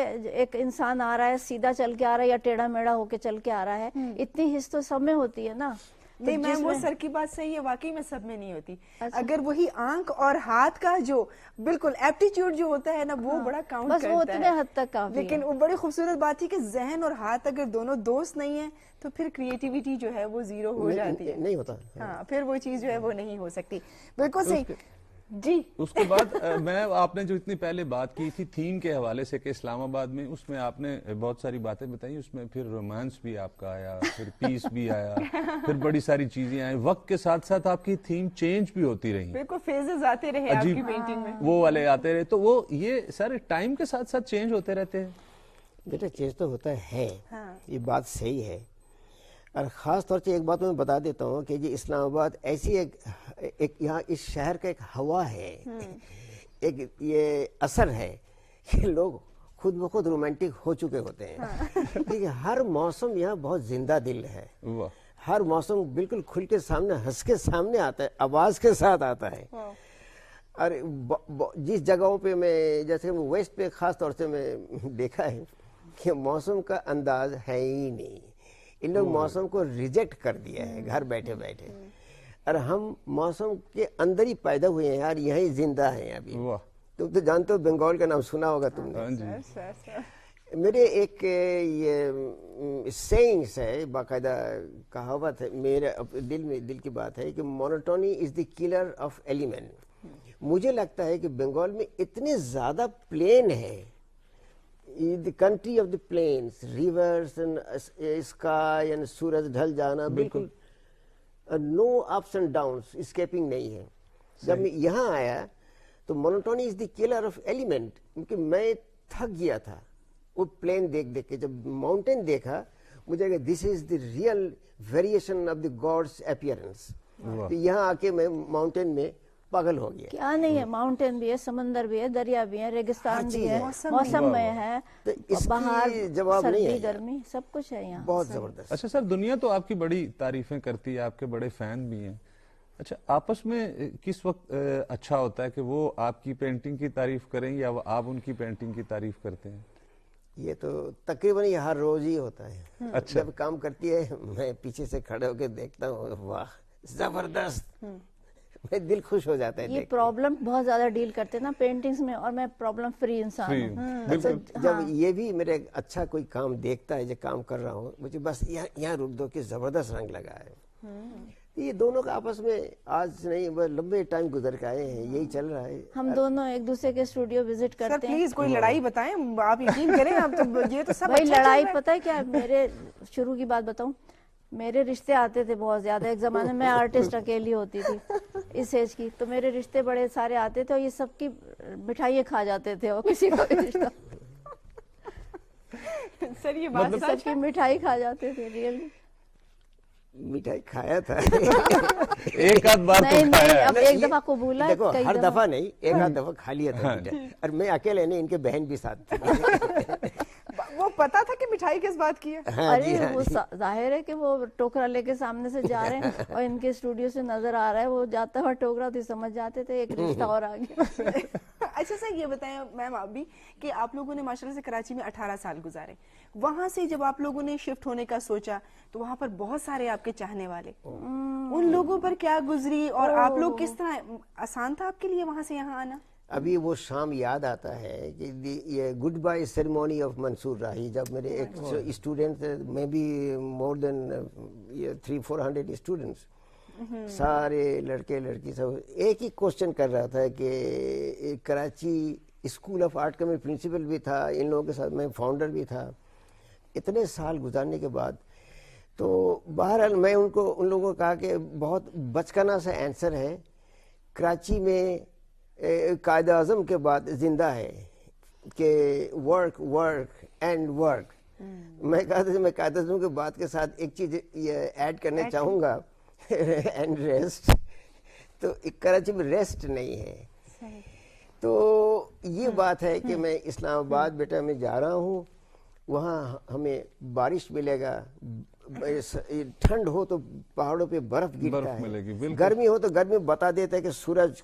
एक इंसान आ रहा है, सीधा चल के आ रहा है या टेढ़ा मेढ़ा होके चल के आ रहा है, इतनी हिस्स तो सब में होती है ना। नहीं मैम, वो सर की बात सही है, वाकई में सब में नहीं होती। अगर वही आंख और हाथ का जो बिल्कुल एप्टीट्यूड जो होता है ना, वो बड़ा काउंट करता है, बस वो उतने हद तक काफी है। लेकिन वो बड़ी खूबसूरत बात थी कि जहन और हाथ अगर दोनों दोस्त नहीं है, तो फिर क्रिएटिविटी जो है वो जीरो हो जाती है। नहीं होता। हाँ, फिर वो चीज जो है वो नहीं हो सकती। बिल्कुल सही जी। उसके बाद मैं आपने जो इतनी पहले बात की थी थीम के हवाले से कि इस्लामाबाद में, उसमें आपने बहुत सारी बातें बताई, उसमें फिर रोमांस भी आपका आया, फिर पीस भी आया, फिर बड़ी सारी चीजें आई। वक्त के साथ साथ आपकी थीम चेंज भी होती रही, बिल्कुल फेजेस आते रहे आपकी पेंटिंग में, वो वाले आते रहे। तो वो ये सारे टाइम के साथ साथ चेंज होते रहते हैं। बेटा चेंज तो होता है, ये बात सही है। और ख़ास तौर से एक बात मैं बता देता हूँ कि ये इस्लामाबाद ऐसी एक यहाँ इस शहर का एक हवा है, एक ये असर है कि लोग खुद ब खुद रोमांटिक हो चुके होते हैं। ठीक है, हर मौसम यहाँ बहुत जिंदा दिल है, हर मौसम बिल्कुल खुल के सामने, हंस के सामने आता है, आवाज़ के साथ आता है। और जिस जगहों पे मैं, जैसे वेस्ट पे ख़ास तौर से मैं देखा है कि मौसम का अंदाज है ही नहीं, इन लोग मौसम को रिजेक्ट कर दिया है घर बैठे बैठे। और हम मौसम के अंदर ही पैदा हुए हैं यार, यही जिंदा हैं अभी। तुम तो जानते हो, बंगाल का नाम सुना होगा तुमने। मेरे एक ये सेइंग्स है, बाकायदा कहावत है, मेरे दिल की बात है कि monotony is the killer of element. मुझे लगता है कि बंगाल में इतने ज्यादा प्लेन है, the country of the plains, rivers and sky and सूरज ढल जाना, बिल्कुल no ups and downs, escaping नहीं है। जब मैं यहाँ आया तो monotony is the killer of element, क्योंकि मैं थक गया था वो प्लेन देख देख के। जब माउंटेन देखा, मुझे लगा this is the real variation of the gods appearance. तो यहाँ आके मैं माउंटेन में पागल हो गया। क्या नहीं है, माउंटेन भी है, समंदर भी है, दरिया भी है, रेगिस्तान भी है, मौसम में है, बाहर सर्दी गर्मी सब कुछ है यहाँ, बहुत जबरदस्त। अच्छा सर, दुनिया तो आपकी बड़ी तारीफें करती है, आपके बड़े फैन भी हैं। अच्छा, आपस में किस वक्त अच्छा होता है कि वो आपकी पेंटिंग की तारीफ करें या आप उनकी पेंटिंग की तारीफ करते हैं? ये तो तकरीबन ये हर रोज ही होता है। अच्छा। जब काम करती है, मैं पीछे से खड़े होकर देखता हूँ, वाह जबरदस्त, मैं दिल खुश हो जाता है। ये प्रॉब्लम बहुत ज्यादा डील करते हैं ना पेंटिंग्स में, और मैं प्रॉब्लम फ्री इंसान हूँ। जब ये भी मेरे अच्छा कोई काम देखता है, जो काम कर रहा हूँ, मुझे बस यहाँ रुक दो कि जबरदस्त रंग लगा है। ये दोनों का आपस में आज नहीं, लंबे टाइम गुजर के आए हैं, यही चल रहा है। हम दोनों एक दूसरे के स्टूडियो विजिट करते हैं। प्लीज कोई लड़ाई बताएं, आप यकीन करें, आप तो ये तो सब भाई अच्छा लड़ाई पता है क्या, मेरे शुरू की बात बताऊं, मेरे रिश्ते आते थे बहुत ज्यादा। एक जमाने में आर्टिस्ट अकेली होती थी इस एज की, तो मेरे रिश्ते बड़े सारे आते थे और ये सबकी मिठाइयाँ खा जाते थे, और किसी का भी रिश्ता सर ये बात मतलब सबकी मिठाई खा जाते थे। रियली मिठाई खाया था एक आध बार नहीं, तो खाया। अब एक दफा कबूला, देखो हर दफा नहीं, एक आध दफा खा लिया था मिठाई। और मैं अकेले नहीं, इनके बहन भी साथ थी। वो पता था कि मिठाई किस बात की है। अरे वो जाहिर है कि वो टोकरा लेके सामने से जा रहे हैं और इनके स्टूडियो से नजर आ रहा है, वो जाता हुआ टोकरा, तो समझ जाते थे एक रिश्ता और आ गया। اچھا سر یہ بتائیں میم آپ بھی کہ آپ لوگوں نے ماشاءاللہ سے کراچی میں 18 سال گزارے, وہاں سے جب آپ لوگوں نے شفٹ ہونے کا سوچا تو وہاں پر بہت سارے آپ کے چاہنے والے, ان لوگوں پر کیا گزری اور آپ لوگ کس طرح, آسان تھا آپ کے لیے وہاں سے یہاں آنا؟ ابھی وہ شام یاد آتا ہے کہ یہ گڈ بائی سیریمونی آف منصور راہی, جب میرے ایک اسٹوڈنٹ میں بھی مور دین 300-400 اسٹوڈنٹس, سارے لڑکے لڑکی سب ایک ہی کوشچن کر رہا تھا کہ کراچی اسکول آف آرٹ کا میں پرنسپل بھی تھا, ان لوگوں کے ساتھ میں فاؤنڈر بھی تھا. اتنے سال گزارنے کے بعد تو بہرحال میں ان لوگوں کو کہا کہ بہت بچکنا سا آنسر ہے, کراچی میں قائد اعظم کے بعد زندہ ہے کہ ورک ورک اینڈ ورک. میں کہا تھا میں قائد اعظم کے بعد کے ساتھ ایک چیز یہ ایڈ کرنا چاہوں گا, اینڈ ریسٹ. تو کراچی میں ریسٹ نہیں ہے. تو یہ بات ہے کہ میں اسلام آباد بیٹا میں جا رہا ہوں, وہاں ہمیں بارش ملے گا, ٹھنڈ ہو تو پہاڑوں پہ برف گرتا ہے, گرمی ہو تو گرمی بتا دیتا ہے کہ سورج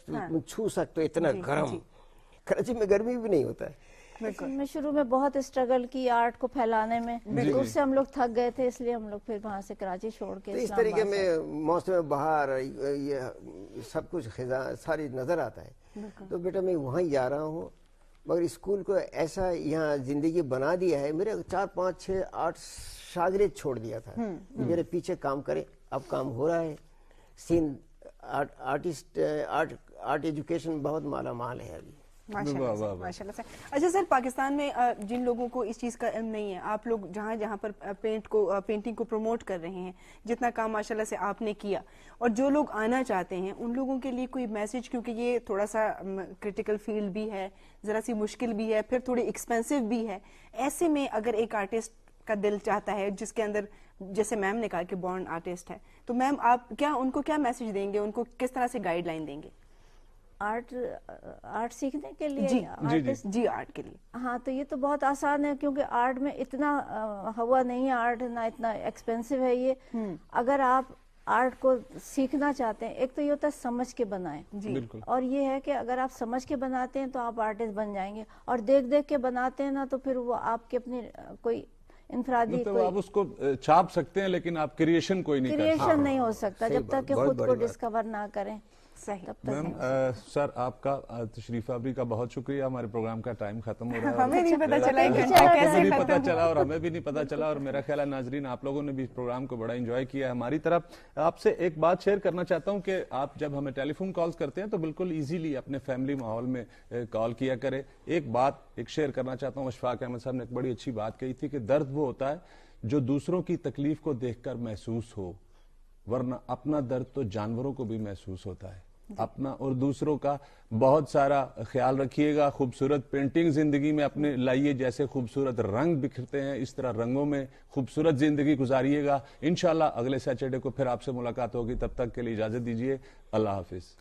چھو سکتے, اتنا گرم. کراچی میں گرمی بھی نہیں ہوتا ہے. میں شروع میں بہت اسٹرگل کی آرٹ کو پھیلانے میں, اس سے ہم لوگ تھک گئے تھے, اس لیے ہم لوگ پھر وہاں سے کراچی چھوڑ کے اس طریقے میں موسم بہار یہ سب کچھ خزاں ساری نظر آتا ہے. تو بیٹا میں وہاں جا رہا ہوں, مگر اسکول کو ایسا یہاں زندگی بنا دیا ہے, میرے 4 5 6 8 شاگرد چھوڑ دیا تھا, میرے پیچھے کام کرے. اب کام ہو رہا ہے, سین آرٹسٹ آرٹ ایجوکیشن بہت مالا مال ہے ابھی ماشاءاللہ سے. اچھا سر, پاکستان میں جن لوگوں کو اس چیز کا علم نہیں ہے, آپ لوگ جہاں جہاں پر پینٹنگ کو پروموٹ کر رہے ہیں, جتنا کام ماشاءاللہ سے آپ نے کیا, اور جو لوگ آنا چاہتے ہیں ان لوگوں کے لیے کوئی میسج, کیونکہ یہ تھوڑا سا کرٹیکل فیلڈ بھی ہے, ذرا سی مشکل بھی ہے, پھر تھوڑی ایکسپینسو بھی ہے, ایسے میں اگر ایک آرٹسٹ کا دل چاہتا ہے جس کے اندر, جیسے میم نے کہا کہ بورن آرٹسٹ ہے, تو میم آپ کیا ان کو کیا میسج دیں گے, ان کو کس طرح سے گائیڈ لائن دیں گے آرٹ سیکھنے کے لیے؟ جی آرٹ کے لیے. ہاں تو یہ تو بہت آسان ہے, کیونکہ آرٹ میں اتنا ہوا نہیں ہے, آرٹ نہ اتنا ایکسپینسو ہے یہ. اگر آپ آرٹ کو سیکھنا چاہتے ہیں, ایک تو یہ ہوتا ہے سمجھ کے بنائیں, اور یہ ہے کہ اگر آپ سمجھ کے بناتے ہیں تو آپ آرٹسٹ بن جائیں گے, اور دیکھ دیکھ کے بناتے ہیں نا تو پھر وہ آپ کے اپنے کوئی انفرادی, تو آپ اس کو چھاپ سکتے ہیں لیکن آپ کریشن کوئی نہیں کر سکتے. کریشن نہیں ہو سکتا جب تک کہ خود کو ڈسکور نہ کریں. میم سر آپ کا تشریف آوری کا بہت شکریہ. ہمارے پروگرام کا ٹائم ختم ہو رہا ہے, ہمیں نہیں پتا چلا نہیں پتا چلا اور ہمیں بھی نہیں پتا چلا, اور میرا خیال ہے ناظرین آپ لوگوں نے بھی اس پروگرام کو بڑا انجوائے کیا. ہماری طرف آپ سے ایک بات شیئر کرنا چاہتا ہوں کہ آپ جب ہمیں ٹیلی فون کالز کرتے ہیں تو بالکل ایزیلی اپنے فیملی ماحول میں کال کیا کرے. ایک بات ایک شیئر کرنا چاہتا ہوں, اشفاق احمد صاحب نے ایک بڑی اچھی بات کہی تھی کہ درد وہ ہوتا ہے جو دوسروں کی تکلیف کو دیکھ کر محسوس ہو, ورنہ اپنا درد تو جانوروں کو بھی محسوس ہوتا ہے. اپنا اور دوسروں کا بہت سارا خیال رکھیے گا. خوبصورت پینٹنگ زندگی میں اپنے لائیے, جیسے خوبصورت رنگ بکھرتے ہیں اس طرح رنگوں میں خوبصورت زندگی گزاریے گا. انشاءاللہ اگلے سیٹرڈے کو پھر آپ سے ملاقات ہوگی. تب تک کے لیے اجازت دیجیے. اللہ حافظ.